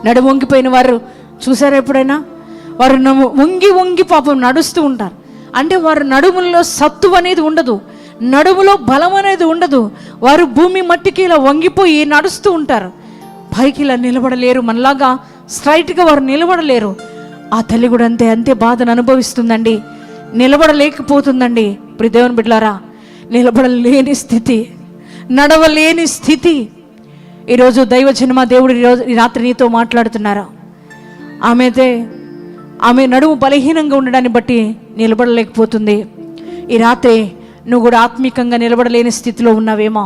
నడుము వంగిపోయిన వారు చూసారా ఎప్పుడైనా? వారు వంగి వంగి పాపం నడుస్తూ ఉంటారు. అంటే వారి నడుములో సత్తు అనేది ఉండదు, నడుములో బలం అనేది ఉండదు. వారు భూమి మట్టికి ఇలా వంగిపోయి నడుస్తూ ఉంటారు, పైకి ఇలా నిలబడలేరు. మనలాగా స్ట్రైట్గా వారు నిలబడలేరు. ఆ తల్లి కూడా అంతే బాధను అనుభవిస్తుందండి, నిలబడలేకపోతుందండి. ఇప్పుడు దేవుని బిడ్డలారా, నిలబడలేని స్థితి, నడవలేని స్థితి. ఈరోజు దైవజనమ దేవుడు ఈ రాత్రి నీతో మాట్లాడుతున్నారు. ఆమె నడుము బలహీనంగా ఉండడాన్ని బట్టి నిలబడలేకపోతుంది. ఈ రాత్రి నువ్వు కూడా ఆత్మీకంగా నిలబడలేని స్థితిలో ఉన్నావేమో,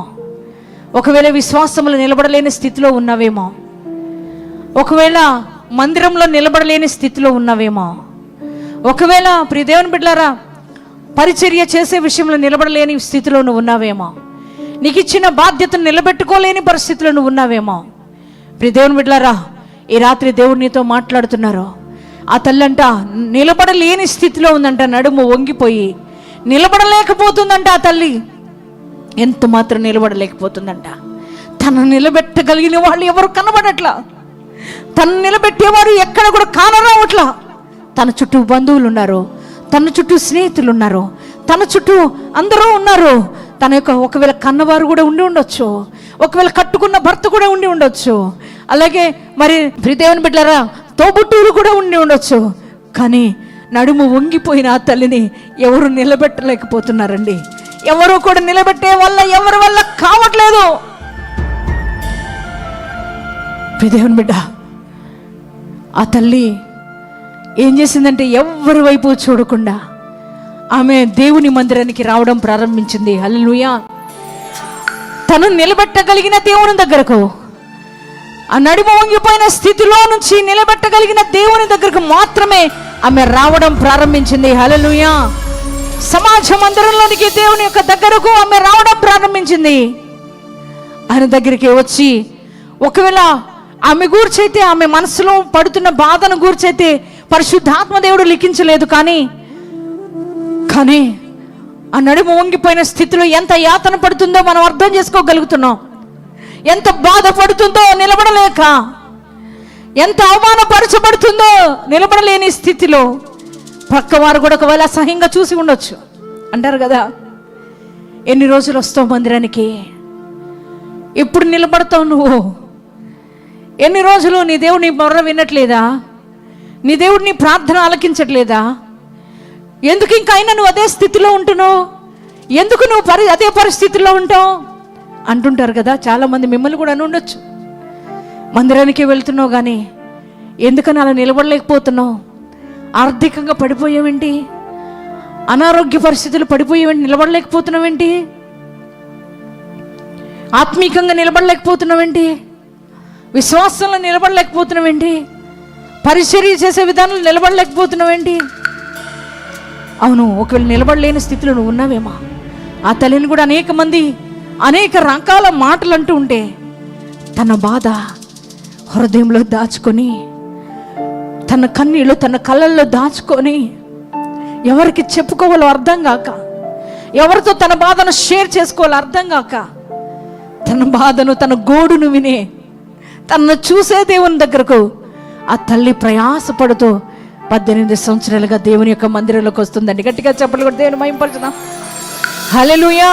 ఒకవేళ విశ్వాసంలో నిలబడలేని స్థితిలో ఉన్నావేమో, ఒకవేళ మందిరంలో నిలబడలేని స్థితిలో ఉన్నావేమో, ఒకవేళ ప్రియ దేవుని బిడ్డలారా పరిచర్య చేసే విషయంలో నిలబడలేని స్థితిలో నువ్వు ఉన్నావేమో, నీకు ఇచ్చిన బాధ్యతను నిలబెట్టుకోలేని పరిస్థితిలో నువ్వు ఉన్నావేమో. ప్రియ దేవుని బిడ్డలారా ఈ రాత్రి దేవుడు నీతో మాట్లాడుతున్నారు. ఆ తల్లంట నిలబడలేని స్థితిలో ఉందంట, నడుము వంగిపోయి నిలబడలేకపోతుందంట. ఆ తల్లి ఎంత మాత్రం నిలబడలేకపోతుందంట. తను నిలబెట్టగలిగిన వాళ్ళు ఎవరు కనబడట్లా, తను నిలబెట్టేవారు ఎక్కడ కూడా కానరావట్లా. తన చుట్టూ బంధువులు ఉన్నారు, తన చుట్టూ స్నేహితులు ఉన్నారు, తన చుట్టూ అందరూ ఉన్నారు. తన యొక్క ఒకవేళ కన్నవారు కూడా ఉండి ఉండొచ్చు, ఒకవేళ కట్టుకున్న భర్త కూడా ఉండి ఉండొచ్చు, అలాగే మరి దేవుని బిడ్డలారా తోబుట్టువులు కూడా ఉండి ఉండొచ్చు. కానీ నడుము వంగిపోయిన ఆ తల్లిని ఎవరు నిలబెట్టలేకపోతున్నారండి. ఎవరు కూడా నిలబెట్టే ఎవరి వల్ల కావట్లేదు. దేవుని బిడ్డ ఆ తల్లి ఏం చేసిందంటే ఎవరి వైపు చూడకుండా ఆమె దేవుని మందిరానికి రావడం ప్రారంభించింది. హల్లెలూయా. తను నిలబెట్టగలిగిన దేవుని దగ్గరకు, ఆ నడుము వంగిపోయిన స్థితిలో నుంచి నిలబెట్టగలిగిన దేవుని దగ్గరకు మాత్రమే ఆమె రావడం ప్రారంభించింది. హల్లెలూయా. సమాజ మందిరంలోనికి దేవుని యొక్క దగ్గరకు ఆమె రావడం ప్రారంభించింది. ఆయన దగ్గరికి వచ్చి ఒకవేళ ఆమె గూర్చైతే, ఆమె మనసులో పడుతున్న బాధను గూర్చైతే పరిశుద్ధాత్మ దేవుడు లిఖించలేదు. కానీ ఆ నడుము వంగిపోయిన స్థితిలో ఎంత యాతన పడుతుందో మనం అర్థం చేసుకోగలుగుతున్నాం. ఎంత బాధపడుతుందో నిలబడలేక, ఎంత అవమానపరచబడుతుందో నిలబడలేని స్థితిలో. పక్కవారు కూడా ఒకవేళ అసహ్యంగా చూసి ఉండొచ్చు. అంటారు కదా, ఎన్ని రోజులు వస్తావు మందిరానికి, ఎప్పుడు నిలబడతావు నువ్వు, ఎన్ని రోజులు నీ దేవుడు నీ మొర్ర వినట్లేదా, నీ దేవుడు నీ ప్రార్థన ఆలకించట్లేదా, ఎందుకు ఇంకా అయినా నువ్వు అదే స్థితిలో ఉంటున్నావు, ఎందుకు నువ్వు అదే పరిస్థితిలో ఉంటావు అంటుంటారు కదా. చాలామంది మిమ్మల్ని కూడా అని ఉండొచ్చు. మందిరానికి వెళ్తున్నావు కానీ ఎందుకని అలా నిలబడలేకపోతున్నావు, ఆర్థికంగా పడిపోయావేంటి, అనారోగ్య పరిస్థితులు పడిపోయావేంటి, నిలబడలేకపోతున్నావేంటి, ఆత్మీకంగా నిలబడలేకపోతున్నావేంటి, విశ్వాసంలో నిలబడలేకపోతున్నావేంటి, పరిచర్య చేసే విధానంలో నిలబడలేకపోతున్నావేంటి. అవును, ఒకవేళ నిలబడలేని స్థితిలో నువ్వు ఉన్నావేమో. ఆ తల్లిని కూడా అనేక మంది అనేక రకాల మాటలు అంటూ ఉంటే తన బాధ హృదయంలో దాచుకొని, తన కన్నీళ్ళు తన కళ్ళల్లో దాచుకొని, ఎవరికి చెప్పుకోవాలో అర్థం కాక, ఎవరితో తన బాధను షేర్ చేసుకోవాలో అర్థం కాక, తన బాధను తన గోడును వినే తనను చూసే దేవుని దగ్గరకు ఆ తల్లి ప్రయాసపడుతూ 18 సంవత్సరాలుగా దేవుని యొక్క మందిరంలోకి వస్తుందండి. గట్టిగా చెప్పలు కూడా దేవుని మహిమపరచుదాం. హల్లెలూయా.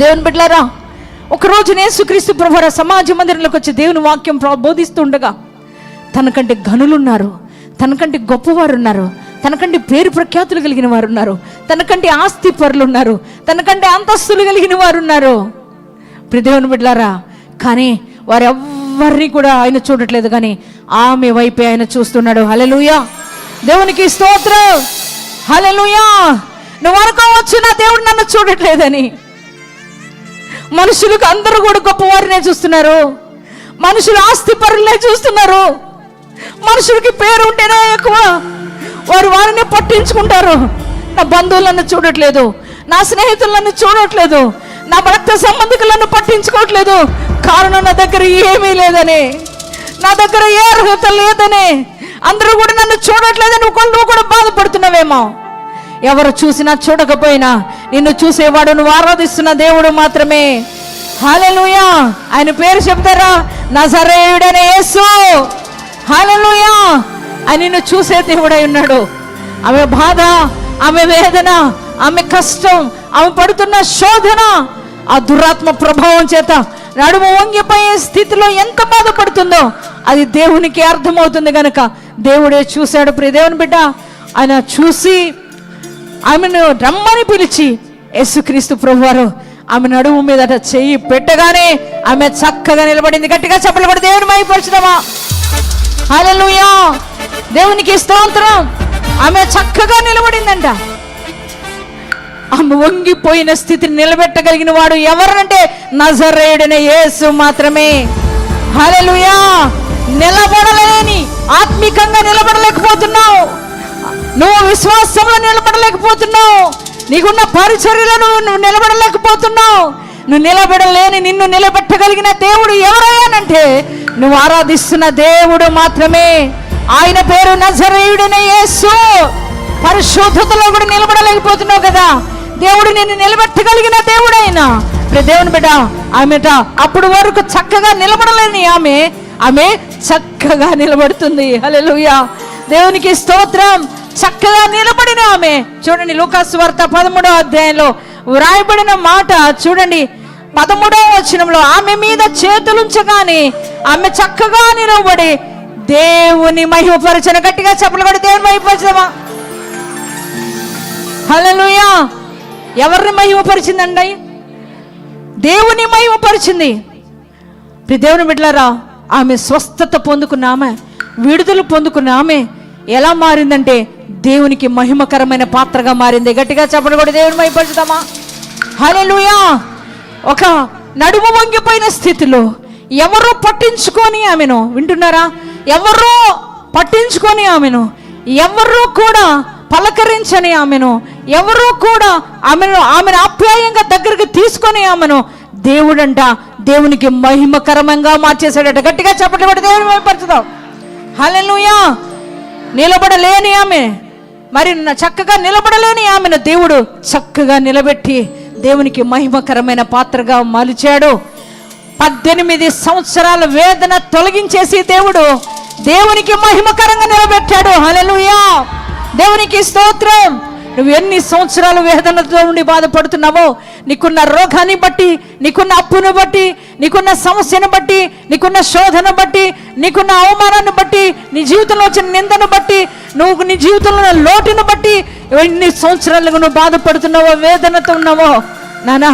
దేవుని బిడ్డలారా, ఒకరోజు యేసుక్రీస్తు ప్రభువు సమాజ మందిరంలోకి వచ్చి దేవుని వాక్యం బోధిస్తుండగా తనకంటే ఘనులున్నారు, తనకంటే గొప్పవారు ఉన్నారు, తనకంటే పేరు ప్రఖ్యాతులు కలిగిన వారు ఉన్నారు, తనకంటే ఆస్తి పరులు ఉన్నారు, తనకంటే అంతస్తులు కలిగిన వారు ఉన్నారు. దేవుని బిడ్డలారా, కానీ వారెవ్వరిని కూడా ఆయన చూడట్లేదు, కానీ ఆమె వైపే ఆయన చూస్తున్నాడు. హల్లెలూయా. దేవునికి స్తోత్రం. హల్లెలూయా. నువ్వు అనుకోవచ్చు నా దేవుడు నన్ను చూడట్లేదని. మనుషులకు అందరూ కూడా గొప్పవారినే చూస్తున్నారు, మనుషులు ఆస్తి పరులనే చూస్తున్నారు, మనుషులకి పేరు ఉంటేనే ఎక్కువ వారు వారిని పట్టించుకుంటారు. నా బంధువులను చూడట్లేదు, నా స్నేహితులను చూడట్లేదు, నా భక్త సంబంధికులను పట్టించుకోవట్లేదు. కారణం నా దగ్గర ఏమీ లేదని, నా దగ్గర ఏ అర్హత లేదని, అందరూ కూడా నన్ను చూడట్లేదని నువ్వు కూడా బాధపడుతున్నావేమో. ఎవరు చూసినా చూడకపోయినా నిన్ను చూసేవాడు నువ్వు ఆరాధిస్తున్న దేవుడు మాత్రమే. హల్లెలూయా. ఆయన పేరు చెప్తారా? నజరేయుడైన యేసు. హల్లెలూయా. ఆయన నిన్ను చూసే దేవుడై ఉన్నాడు. ఆమె బాధ, ఆమె వేదన, ఆమె కష్టం, ఆమె పడుతున్న శోధన, ఆ దురాత్మ ప్రభావం చేత నడుము వంగిపోయే స్థితిలో ఎంత బాధపడుతుందో అది దేవునికి అర్థమవుతుంది గనక దేవుడే చూశాడు. ప్రియ దేవుని బిడ్డ, ఆయన చూసి ఆమెను రమ్మని పిలిచి యేసుక్రీస్తు ప్రభువారు ఆమె నడుము మీద చెయ్యి పెట్టగానే ఆమె చక్కగా నిలబడింది. గట్టిగా చప్పట్లు కొట్టి దేవుని మహిమపరచుదామా? హల్లెలూయా, దేవునికి స్తోత్రం. ఆమె చక్కగా నిలబడిందంట. ఆమె వంగిపోయిన స్థితిని నిలబెట్టగలిగిన వాడు ఎవరంటే నజరేయుడైన యేసు మాత్రమే. హల్లెలూయా. నిలబడలేని, ఆత్మికంగా నిలబడలేకపోతున్నావు, నువ్వు విశ్వాసంలో నిలబడలేకపోతున్నావు, నీకున్న పరిచర్యలను నువ్వు నిలబడలేకపోతున్నావు. నువ్వు నిలబడలేని నిన్ను నిలబెట్టగలిగిన దేవుడు ఎవరయ్యానంటే నువ్వు ఆరాధిస్తున్న దేవుడు మాత్రమే. ఆయన పేరు నజరేయుడైన యేసు. పరిశుద్ధతలో కూడా నిలబడలేకపోతున్నావు కదా, దేవుడు నిన్ను నిలబెట్టగలిగిన దేవుడైనా. దేవుని బిడ్డ, ఆమెట అప్పుడు వరకు చక్కగా నిలబడలేని ఆమె చక్కగా నిలబడుతుంది. హల్లెలూయా, దేవునికి స్తోత్రం. చక్కగా నిలబడిన ఆమె చూడండి, లూకాసు వార్త 13వ అధ్యాయంలో వ్రాయబడిన మాట చూడండి, 13వ వచనంలో ఆమె మీద చేతులుంచగానే ఆమె చక్కగా నిలబడి దేవుని మహిమపరచన. గట్టిగా చప్పట్లు కొట్టి దేవుని మహిమపరచమా? హల్లెలూయా. ఎవరిని మహిమపరిచిందండి? దేవుని మహిమపరిచింది. దేవుని బిడ్డలారా, ఆమె స్వస్థత పొందుకున్న ఆమె, విడుదల పొందుకున్న ఆమె ఎలా మారిందంటే దేవునికి మహిమకరమైన పాత్రగా మారింది. గట్టిగా చప్పట్లు కొట్టి దేవుని మహిమపరచుదామా? హల్లెలూయా. ఒక నడుము వంగిపోయిన స్థితిలో ఎవరో పట్టించుకొని ఆమెను, వింటున్నారా? ఎవరో పట్టించుకొని ఆమెను, ఎవరూ కూడా పలకరించని ఆమెను, ఎవరూ కూడా ఆమెను ఆప్యాయంగా దగ్గరికి తీసుకొని ఆమెను దేవుడంట దేవునికి మహిమకరంగా మార్చేశాడట. గట్టిగా చప్పట్లు కొట్టి దేవుని మహిమపరచుదాం. హల్లెలూయా. నిలబడలేని ఆమె, మరి చక్కగా నిలబడలేని ఆమెను దేవుడు చక్కగా నిలబెట్టి దేవునికి మహిమకరమైన పాత్రగా మలిచాడు. 18 సంవత్సరాల వేదన తొలగించేసి దేవుడు దేవునికి మహిమకరంగా నిలబెట్టాడు. హల్లెలూయా, దేవునికి స్తోత్రం. నువ్వు ఎన్ని సంవత్సరాలు వేదనతో నుండి బాధపడుతున్నావో, నీకున్న రోగాన్ని బట్టి, నీకున్న అప్పును బట్టి, నీకున్న సమస్యను బట్టి, నీకున్న శోధన బట్టి, నీకున్న అవమానాన్ని బట్టి, నీ జీవితంలో వచ్చిన నిందను బట్టి, నువ్వు నీ జీవితంలో లోటును బట్టి ఎన్ని సంవత్సరాలుగా నువ్వు బాధపడుతున్నావో, వేదనతో ఉన్నావో, నానా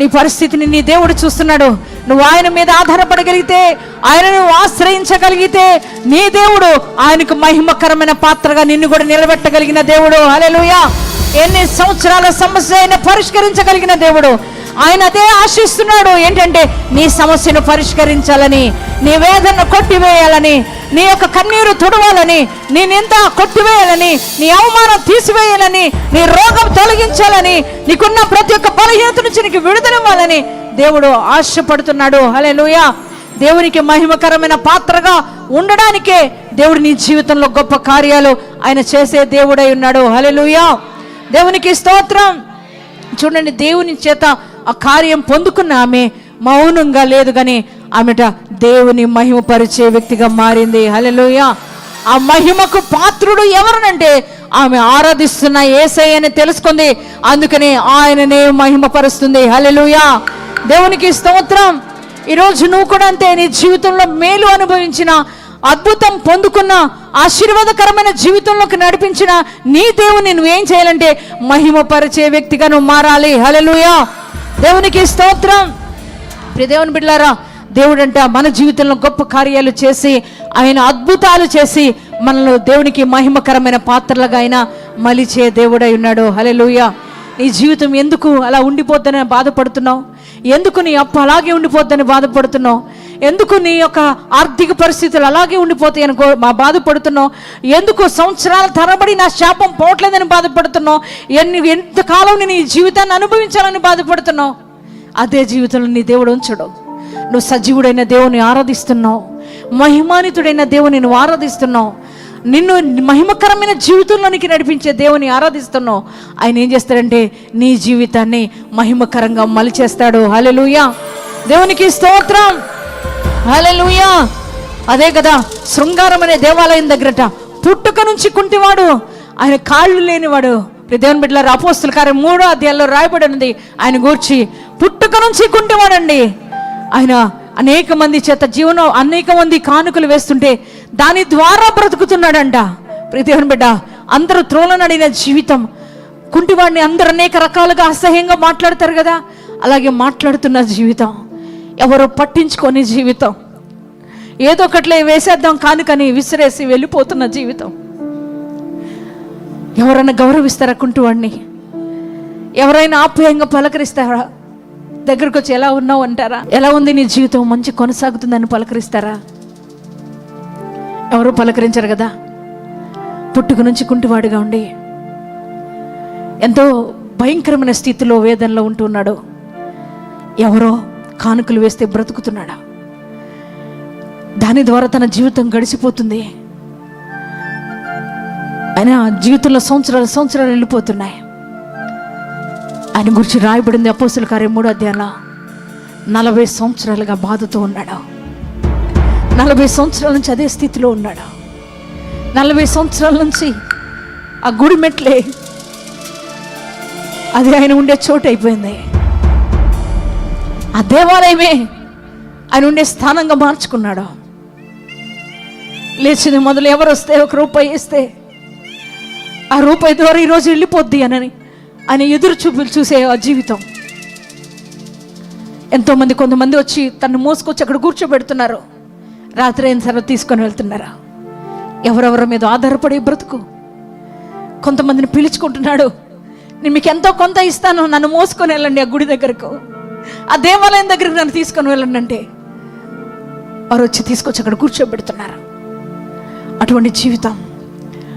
నీ పరిస్థితిని నీ దేవుడు చూస్తున్నాడు. నువ్వు ఆయన మీద ఆధారపడగలిగితే, ఆయనను ఆశ్రయించగలిగితే నీ దేవుడు ఆయనకు మహిమకరమైన పాత్రగా నిన్ను కూడా నిలబెట్టగలిగిన దేవుడు. హల్లెలూయా. ఎన్ని సంవత్సరాల సమస్య అయినా పరిష్కరించగలిగిన దేవుడు. ఆయన అదే ఆశిస్తున్నాడు. ఏంటంటే నీ సమస్యను పరిష్కరించాలని, నీ వేదనను కొట్టివేయాలని, నీ యొక్క కన్నీరు తుడవాలని, నీ నింద కొట్టివేయాలని, నీ అవమానం తీసివేయాలని, నీ రోగం తొలగించాలని, నీకున్న ప్రతి ఒక్క బలహీనత నుంచి నీకు విడుదలవ్వాలని దేవుడు ఆశపడుతున్నాడు. హల్లెలూయా. దేవునికి మహిమకరమైన పాత్రగా ఉండడానికే దేవుడు నీ జీవితంలో గొప్ప కార్యాలు ఆయన చేసే దేవుడై ఉన్నాడు. హల్లెలూయా, దేవునికి స్తోత్రం. చూడండి, దేవుని చేత ఆ కార్యం పొందుకున్న ఆమె మౌనంగా లేదు కానీ ఆమెట దేవుని మహిమపరిచే వ్యక్తిగా మారింది. హల్లెలూయా. ఆ మహిమకు పాత్రుడు ఎవరనంటే ఆమె ఆరాధిస్తున్న యేసయ్యని తెలుసుకుంది, అందుకని ఆయననే మహిమపరుస్తుంది. హల్లెలూయా, దేవునికి స్తోత్రం. ఈరోజు నువ్వు కూడా అంతే. నీ జీవితంలో మేలు అనుభవించిన, అద్భుతం పొందుకున్న, ఆశీర్వాదకరమైన జీవితంలోకి నడిపించిన నీ దేవుని నువ్వేం చేయాలంటే మహిమపరిచే వ్యక్తిగా నువ్వు మారాలి. హల్లెలూయా, దేవునికి స్తోత్రం. దేవుని బిడ్డలారా, దేవుడంట మన జీవితంలో గొప్ప కార్యాలు చేసి, ఆయన అద్భుతాలు చేసి మనలో దేవునికి మహిమకరమైన పాత్రలుగా ఆయన మలిచే దేవుడై ఉన్నాడు. హల్లెలూయా. నీ జీవితం ఎందుకు అలా ఉండిపోద్దని బాధపడుతున్నావు? ఎందుకు నీ అప్పు అలాగే ఉండిపోద్దని బాధపడుతున్నావు? ఎందుకు నీ యొక్క ఆర్థిక పరిస్థితులు అలాగే ఉండిపోతాయని బాధపడుతున్నావు? ఎందుకు సంవత్సరాల తరబడి నా శాపం పోవట్లేదని బాధపడుతున్నావు? ఎంతకాలం నేను ఈ జీవితాన్ని అనుభవించాలని బాధపడుతున్నావు? అదే జీవితంలో నీ దేవుడు ఉంచడు. నువ్వు సజీవుడైన దేవుని ఆరాధిస్తున్నావు, మహిమానితుడైన దేవుని నువ్వు ఆరాధిస్తున్నావు, నిన్ను మహిమకరమైన జీవితంలోనికి నడిపించే దేవుని ఆరాధిస్తున్నావు. ఆయన ఏం చేస్తాడంటే నీ జీవితాన్ని మహిమకరంగా మలిచేస్తాడు. హల్లెలూయా, దేవునికి స్తోత్రం. హల్లెలూయా. అదే కదా శృంగారం అనే దేవాలయం దగ్గరట పుట్టుక నుంచి కుంటివాడు, ఆయన కాళ్ళు లేనివాడు. దేవుని బిడ్డలారా, అపోస్తల కార్యం 3వ అధ్యాయంలో రాయబడి ఉంది ఆయన గూర్చి. పుట్టుక నుంచి కుంటివాడండి ఆయన. అనేక మంది చేత అనేక మంది కానుకలు వేస్తుంటే దాని ద్వారా బ్రతుకుతున్నాడంట. దేవుని బిడ్డ, అందరూ త్రోలనడిన జీవితం, కుంటివాడిని అందరూ అనేక రకాలుగా అసహ్యంగా మాట్లాడతారు కదా, అలాగే మాట్లాడుతున్న జీవితం, ఎవరు పట్టించుకొని జీవితం, ఏదో ఒకట్లే వేసేద్దాం కానుకని విసిరేసి వెళ్ళిపోతున్న జీవితం. ఎవరైనా గౌరవిస్తారా కుంటివాడిని? ఎవరైనా ఆప్యాయంగా పలకరిస్తారా? దగ్గరకు వచ్చి ఎలా ఉన్నావు అంటారా? ఎలా ఉంది నీ జీవితం, మంచి కొనసాగుతుందని పలకరిస్తారా? ఎవరు పలకరించరు కదా. పుట్టుక నుంచి కుంటివాడిగా ఉండి ఎంతో భయంకరమైన స్థితిలో వేదనలో ఉంటున్నాడు. ఎవరో కానుకలు వేస్తే బ్రతుకుతున్నాడు. దాని ద్వారా తన జీవితం గడిచిపోతుంది. ఆయన జీవితంలో సంవత్సరాలు వెళ్ళిపోతున్నాయి. ఆయన గురించి రాయబడింది అపోస్తలుల కార్యం 3వ అధ్యాయంలో. 40 సంవత్సరాలుగా బాధతో ఉన్నాడు. 40 సంవత్సరాల నుంచి అదే స్థితిలో ఉన్నాడు. 40 సంవత్సరాల నుంచి ఆ గుడి మెట్లే అది ఆయన ఉండే చోటు అయిపోయింది. ఆ దేవాలయమే ఆయన ఉండే స్థానంగా మార్చుకున్నాడు. లేచింది మొదలు ఎవరు వస్తే ₹1 ఇస్తే ఆ రూపాయి ద్వారా ఈరోజు వెళ్ళిపోద్ది అని ఆయన ఎదురు చూపులు చూసే ఆ జీవితం. ఎంతోమంది, కొంతమంది వచ్చి తను మోసుకొచ్చి అక్కడ కూర్చోబెడుతున్నారు. రాత్రి అయిన సరే తీసుకొని వెళ్తున్నారు. ఎవరెవరి మీద ఆధారపడి బ్రతుకు. కొంతమందిని పిలుచుకుంటున్నాడు, నేను మీకు ఎంతో కొంత ఇస్తాను, నన్ను మోసుకొని వెళ్ళండి ఆ గుడి దగ్గరకు, ఆ దేవాలయం దగ్గరకు నన్ను తీసుకొని వెళ్ళండి అంటే వారు వచ్చి తీసుకొచ్చి అక్కడ కూర్చోబెడుతున్నారు. అటువంటి జీవితం,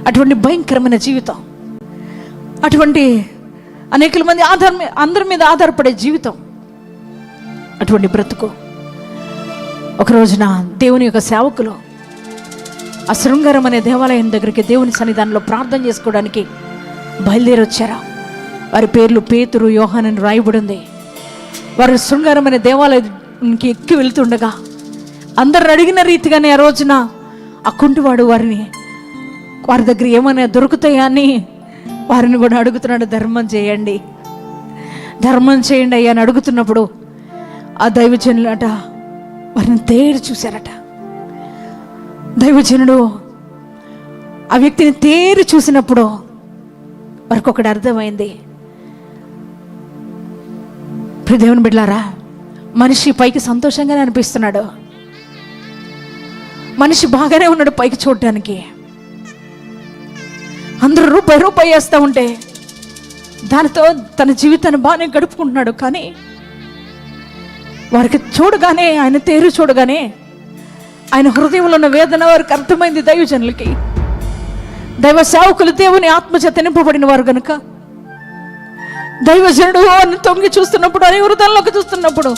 అటువంటి భయంకరమైన జీవితం, అటువంటి అనేక మంది అందరి మీద ఆధారపడే జీవితం, అటువంటి బ్రతుకు. ఒక రోజున దేవుని యొక్క సేవకులు ఆ శృంగారం అనే దేవాలయం దగ్గరికి దేవుని సన్నిధానంలో ప్రార్థన చేసుకోవడానికి బయలుదేరి వచ్చారు. వారి పేర్లు పేతురు, యోహాను అని రాయబడింది. వారు శృంగారం అనే దేవాలయానికి ఎక్కి వెళ్తుండగా అందరు అడిగిన రీతిగానే ఆ రోజున ఆ కుంటివాడు వారి దగ్గర ఏమైనా దొరుకుతాయా అని వారిని కూడా అడుగుతున్నాడు. ధర్మం చేయండి అయ్యా అని అడుగుతున్నప్పుడు ఆ దైవజనులట వారిని తేరి చూశారట. దైవజనుడు ఆ వ్యక్తిని తేరి చూసినప్పుడు వారికి ఒకటి అర్థమైంది. దేవుని బిడ్డలారా, మనిషి పైకి సంతోషంగానే అనిపిస్తున్నాడు, మనిషి బాగానే ఉన్నాడు పైకి చూడటానికి. అందరూ రూపాయి వేస్తూ ఉంటే దానితో తన జీవితాన్ని బాగానే గడుపుకుంటున్నాడు. కానీ వారికి చూడగానే, ఆయన తేరు చూడగానే ఆయన హృదయంలో ఉన్న వేదన వారికి అర్థమైంది. దైవజనులకి, దైవ సేవకులు దేవుని ఆత్మచేత నింపబడిన వారు గనుక దైవజనుడు అని తొంగి చూస్తున్నప్పుడు, అని హృదయంలోకి చూస్తున్నప్పుడు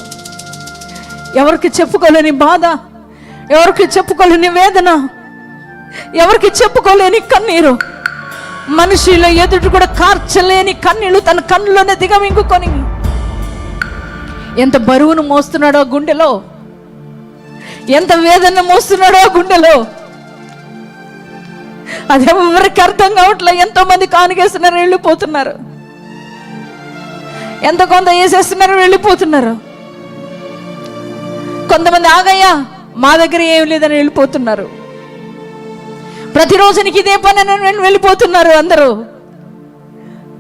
ఎవరికి చెప్పుకోలేని బాధ, ఎవరికి చెప్పుకోలేని వేదన, ఎవరికి చెప్పుకోలేని కన్నీరు, మనిషిలో ఎదుటి కూడా కార్చలేని కన్నీళ్ళు తన కన్నులోనే దిగమింగుకొని ఎంత బరువును మోస్తున్నాడో గుండెలో, ఎంత వేదన మోస్తున్నాడో గుండెలో, అది ఎవరికి అర్థం కావట్లే. ఎంతో మంది కానుకేస్తున్నారు, వెళ్ళిపోతున్నారు. ఎంత కొంత వేసేస్తున్నారు, వెళ్ళిపోతున్నారు. కొంతమంది ఆగయ్యా మా దగ్గర ఏం లేదని వెళ్ళిపోతున్నారు. ప్రతిరోజు నీకు ఇదే పని అని వెళ్ళిపోతున్నారు అందరూ.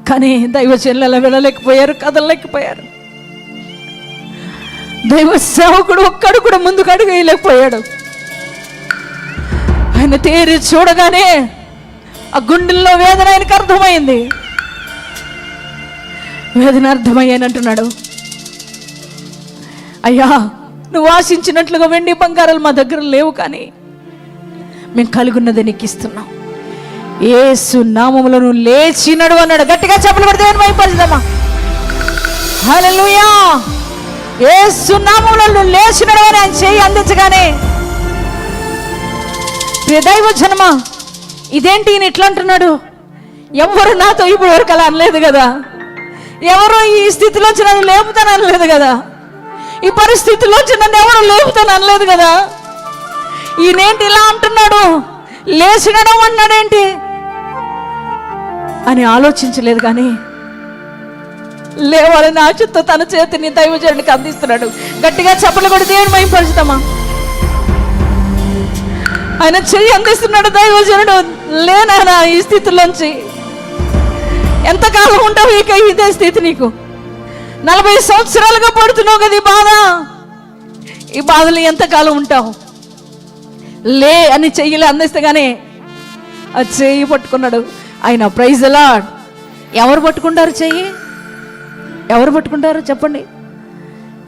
కానీ దైవజనులు వెళ్ళలేకపోయారు, కదలలేకపోయారు. దైవ సేవకుడు ఒక్కడు కూడా ముందుకు అడుగు వేయలేకపోయాడు. ఆయన తేరి చూడగానే ఆ గుండెల్లో వేదన ఆయనకు అర్థమైంది. వేదన అర్థమయ్యానంటున్నాడు, అయ్యా నువ్వు ఆశించినట్లుగా వెండి బంగారాలు మా దగ్గర లేవు, కానీ మేము కలిగున్నది నీకు ఇస్తున్నాం. యేసు నామములో నువ్వు లేచినడు అన్నాడు. గట్టిగా చప్పట్లు కొడితే మైపరిద్దామా? హల్లెలూయా! యేసు నామములో నువ్వు లేచినడు అని ఆయన చేయి అందించగానే, దైవ జన్మ ఇదేంటి ఈయన ఇట్లా అంటున్నాడు? ఎవరు నాతో ఇప్పుడు వరకు అలా అనలేదు కదా, ఎవరు ఈ స్థితిలోంచి నన్ను లేపుతాను అనలేదు కదా, ఈ పరిస్థితిలోంచి నన్ను ఎవరు లేపుతాను అనలేదు కదా, ఈయనేంటి ఇలా అంటున్నాడు, లేచినడం అన్నాడేంటి అని ఆలోచించలేదు. కానీ లేవాలని ఆశతో తన చేతిని దైవజనుడికి అందిస్తున్నాడు. గట్టిగా చప్పట్లు కొడి దేవుని మహిమపరుస్తామా? ఆయన చెయ్యి అందిస్తున్నాడు. దైవజనుడు లేనా ఈ స్థితిలోంచి ఎంతకాలం ఉంటావు ఇదే స్థితి నీకు? 40 సంవత్సరాలుగా పడుతున్నావు కదా ఈ బాధలు ఎంతకాలం ఉంటావు? లే అని చెయ్యిలే అందిస్తేగానే అది చెయ్యి పట్టుకున్నాడు ఆయన. Praise the lord. ఎవరు పట్టుకుంటారు చెయ్యి? ఎవరు పట్టుకుంటారు చెప్పండి?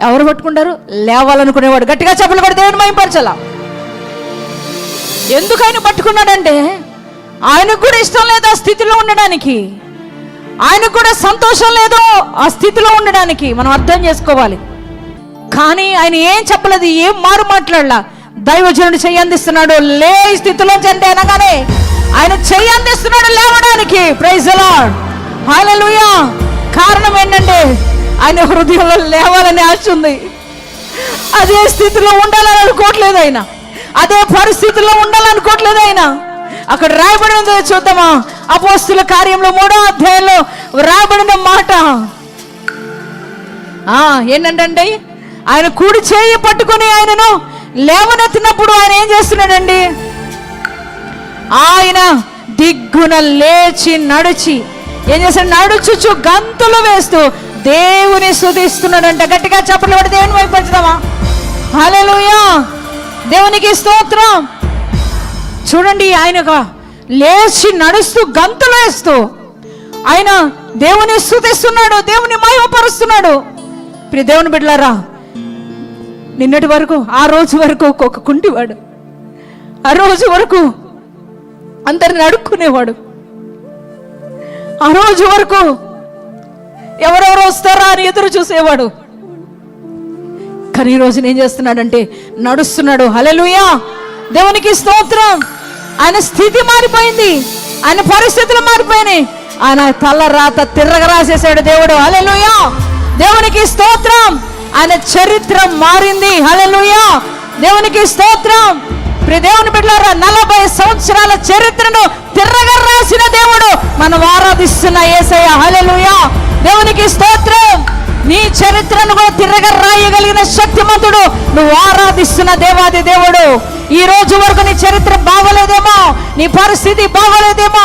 ఎవరు పట్టుకుంటారు? లేవాలనుకునేవాడు. గట్టిగా చెప్పలు కూడా దేవుని మహిమపరచాల. ఎందుకు ఆయన పట్టుకున్నాడంటే ఆయనకు కూడా ఇష్టం లేదు ఆ స్థితిలో ఉండడానికి, ఆయనకు కూడా సంతోషం లేదు ఆ స్థితిలో ఉండడానికి. మనం అర్థం చేసుకోవాలి. కానీ ఆయన ఏం చెప్పలేదు, ఏం మాట్లాడలా. దైవజనుడు చెయ్యి అందిస్తున్నాడు, లే ఈ స్థితిలోంచి అంటే అనగానే ఆయన చెయ్యి అందిస్తున్నాడు లేవడానికి. Praise the Lord. హల్లెలూయా. కారణం ఏంటంటే ఆయన హృదయంలో లేవాలని ఆశ ఉంది. అదే స్థితిలో ఉండాలని అనుకోవట్లేదు ఆయన, అదే పరిస్థితుల్లో ఉండాలనుకోవట్లేదు ఆయన. అక్కడ రాయబడిన చూద్దామా, అపోస్తుల కార్యంలో 3వ అధ్యాయంలో రాయబడిన మాట ఏంటంటే ఆయన కుడి చేయి పట్టుకుని ఆయనను లేవనెత్తినప్పుడు ఆయన ఏం చేస్తున్నాడండి? ఆయన దిగ్గున లేచి నడిచి ఏం చేస్తాడు? నడుచుచు గంతులు వేస్తూ దేవుని స్తుతిస్తున్నాడంట. గట్టిగా చప్పట్లు పడి దేవుని వైపు పరచుదామా? హల్లెలూయా. దేవునికి స్తోత్రం. చూడండి, ఆయన లేచి నడుస్తూ గంతులు వేస్తూ ఆయన దేవుని స్తుతిస్తున్నాడు, దేవుని మహిమపరుస్తున్నాడు. ప్రియ దేవుని బిడ్డలారా, నిన్నటి వరకు ఆ రోజు వరకు ఒక కుంటివాడు, ఆ రోజు వరకు అందరిని అడుక్కునేవాడు, ఆ రోజు వరకు ఎవరెవరు వస్తారా అని ఎదురు చూసేవాడు. కానీ ఈ రోజు ఏం చేస్తున్నాడంటే నడుస్తున్నాడు. హల్లెలూయా. దేవునికి స్తోత్రం. ఆయన స్థితి మారిపోయింది, ఆయన పరిస్థితులు మారిపోయినాయి. ఆయన తల రాత తిరగరాసేసాడు దేవుడు. హల్లెలూయా. దేవునికి స్తోత్రం. ఆయన చరిత్ర మారింది. హల్లెలూయా. దేవునికి స్తోత్రం. ప్రియ దేవుని బిడ్డలారా, 40 సంవత్సరాల చరిత్రను తిరగరాసిన దేవుడు మనం ఆరాధిస్తున్న యేసయ్య. హల్లెలూయా. దేవునికి స్తోత్రం. నీ చరిత్రను కూడా తిరగరాయగలిగిన శక్తిమంతుడు నువ్వు ఆరాధిస్తున్న దేవాది దేవుడు. ఈ రోజు వరకు నీ చరిత్ర బాగోలేదేమో, నీ పరిస్థితి బాగోలేదేమో,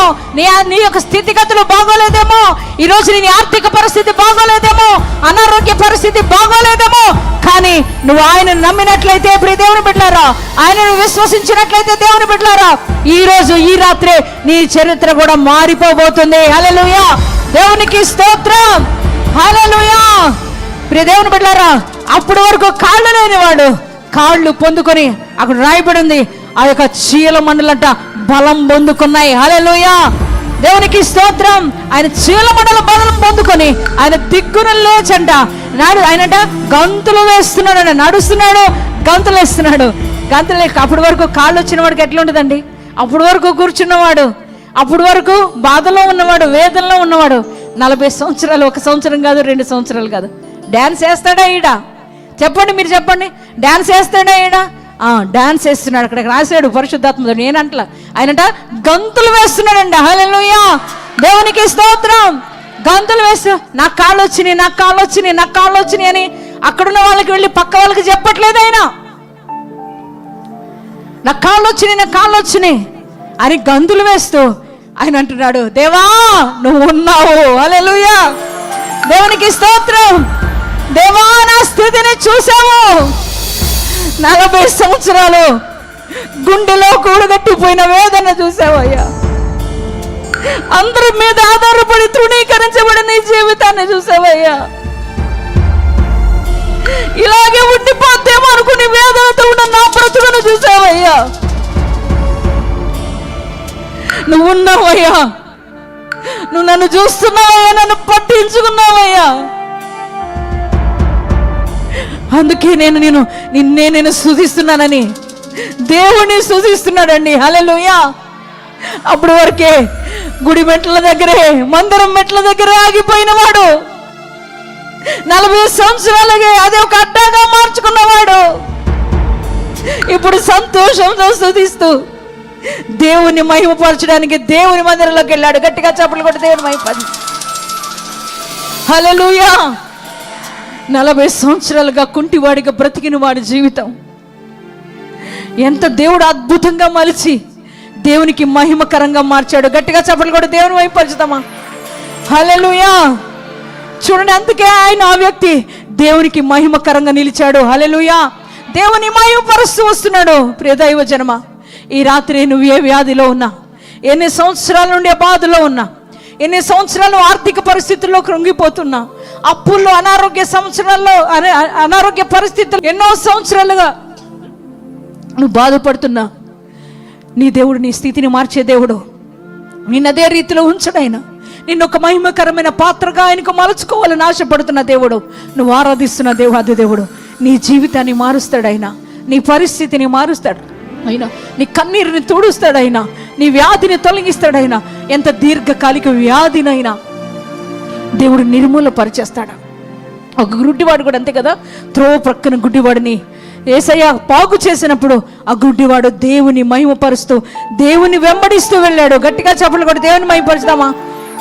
నీ యొక్క స్థితిగతులు బాగోలేదేమో, ఈ రోజు నీ ఆర్థిక పరిస్థితి బాగోలేదేమో, అనారోగ్య పరిస్థితి బాగోలేదేమో, కానీ నువ్వు ఆయన నమ్మినట్లయితే, ప్రియ దేవుని బిడ్డలారా, ఆయనను విశ్వసించినట్లయితే దేవుని బిడ్డలారా, ఈ రోజు ఈ రాత్రి నీ చరిత్ర కూడా మారిపోబోతుంది. హల్లెలూయా. దేవునికి స్తోత్రం. హల్లెలూయా. ప్రియ దేవుని బిడ్డలారా, అప్పటి వరకు కాళ్ళు లేనివాడు కాళ్ళు పొందుకొని, అక్కడ రాయబడింది ఆ యొక్క చీల మండలంట బలం పొందుకున్నాయి. హల్లెలూయా. దేవునికి స్తోత్రం. ఆయన చీల మండల బలం పొందుకొని ఆయన దిగ్గున లేచంట ఆయనంట గంతులు వేస్తున్నాడు, నడుస్తున్నాడు, గంతులు వేస్తున్నాడు. గంతులు అప్పటి వరకు కాళ్ళు వచ్చిన వాడికి ఎట్లా ఉంటుందండి? అప్పటి వరకు కూర్చున్నవాడు, అప్పటి వరకు బాధలో ఉన్నవాడు, వేదనలో ఉన్నవాడు 40 సంవత్సరాలు, 1 సంవత్సరం కాదు, 2 సంవత్సరాలు కాదు, డాన్స్ వేస్తాడా ఈడ? చెప్పండి, మీరు చెప్పండి. డాన్స్ వేస్తాడా ఈడ? డాన్స్ వేస్తున్నాడు. అక్కడ రాశాడు పరిశుద్ధాత్ముడు. నేనంటలా, ఆయనంట గంతులు వేస్తున్నాడండి. హల్లెలూయా. దేవునికి స్తోత్రం. గంతులు వేస్తూ నాకు కాళ్ళు వచ్చినాయి, నాకు కాళ్ళు వచ్చినాయి, నాకు కాళ్ళు వచ్చినాయి అని అక్కడున్న వాళ్ళకి వెళ్ళి పక్క వాళ్ళకి చెప్పట్లేదు ఆయన. నాకు కాళ్ళు వచ్చినాయి, నాకు కాళ్ళు వచ్చినాయి అని గంతులు వేస్తూ ఆయన అంటున్నాడు, దేవా నువ్వు ఉన్నావు. హల్లెలూయా. దేవునికి స్తోత్రం. దేవా నా స్థితిని చూసావు. 40 సంవత్సరాలు గుండెలో కూడగట్టిపోయిన వేదన చూసావయ్యా. అందరి మీద ఆధారపడి తృణీకరించబడిన నీ జీవితాన్ని చూసావయ్యా. ఇలాగే ఉండిపోతేమో అనుకుని వేదనతో ఉన్న నా బ్రతుకును చూసావయ్యా. నువ్వు ఉన్నావయ్యా, నువ్వు నన్ను చూస్తున్నావయ్యా, నన్ను పట్టించుకున్నావయ్యా. అందుకే నేను స్తుతిస్తున్నానని దేవుణ్ణి స్తుతిస్తున్నాడండి. హల్లెలూయా. అప్పుడు వరకే గుడి మెట్ల దగ్గరే, మందిరం మెట్ల దగ్గరే ఆగిపోయిన వాడు 40 సంవత్సరాలకే అదే ఒక అడ్డాగా మార్చుకున్నవాడు ఇప్పుడు సంతోషంతో స్తుతిస్తూ దేవుని మహిమపరచడానికి దేవుని మందిరంలోకి వెళ్ళాడు. గట్టిగా చప్పట్లు కొట్టి దేవుని మహిమపరచు. హల్లెలూయా. 40 సంవత్సరాలుగా కుంటివాడిగా బ్రతికిన వాడి జీవితం ఎంత దేవుడు అద్భుతంగా మలిచి దేవునికి మహిమకరంగా మార్చాడు. గట్టిగా చప్పట్లు కొట్టి దేవుని మహిమపరచుదామా? హల్లెలూయా. చూడండి, అందుకే ఆయన ఆ వ్యక్తి దేవునికి మహిమకరంగా నిలిచాడు. హల్లెలూయా. దేవుని మహిమపరుస్తూ వస్తున్నాడు. ప్రియ దైవ జనమా, ఈ రాత్రి నువ్వు ఏ వ్యాధిలో ఉన్నా, ఎన్ని సంవత్సరాల నుండి బాధలో ఉన్నా, ఎన్ని సంవత్సరాలు ఆర్థిక పరిస్థితుల్లో కృంగిపోతున్నా, అప్పుల్లో, అనారోగ్య పరిస్థితులు ఎన్నో సంవత్సరాలుగా నువ్వు బాధపడుతున్నా, నీ దేవుడు నీ స్థితిని మార్చే దేవుడు. నిన్ను అదే రీతిలో ఉంచడైనా, నిన్ను ఒక మహిమకరమైన పాత్రగా ఆయనకు మలుచుకోవాలని ఆశపడుతున్న దేవుడు, నువ్వు ఆరాధిస్తున్న దేవాది దేవుడు నీ జీవితాన్ని మారుస్తాడైనా, నీ పరిస్థితిని మారుస్తాడు అయినా, నీ కన్నీరుని తుడుస్తాడైనా, నీ వ్యాధిని తొలగిస్తాడైనా, ఎంత దీర్ఘకాలిక వ్యాధినైనా దేవుడు నిర్మూలపరిచేస్తాడు. ఒక గుడ్డివాడు కూడా అంతే కదా, త్రోవ ప్రక్కన గుడ్డివాడిని యేసయ్య బాగు చేసినప్పుడు ఆ గుడ్డివాడు దేవుని మహిమపరుస్తూ దేవుని వెంబడిస్తూ వెళ్ళాడు. గట్టిగా చెప్పలు కూడా దేవుని మహిమపరుస్తామా?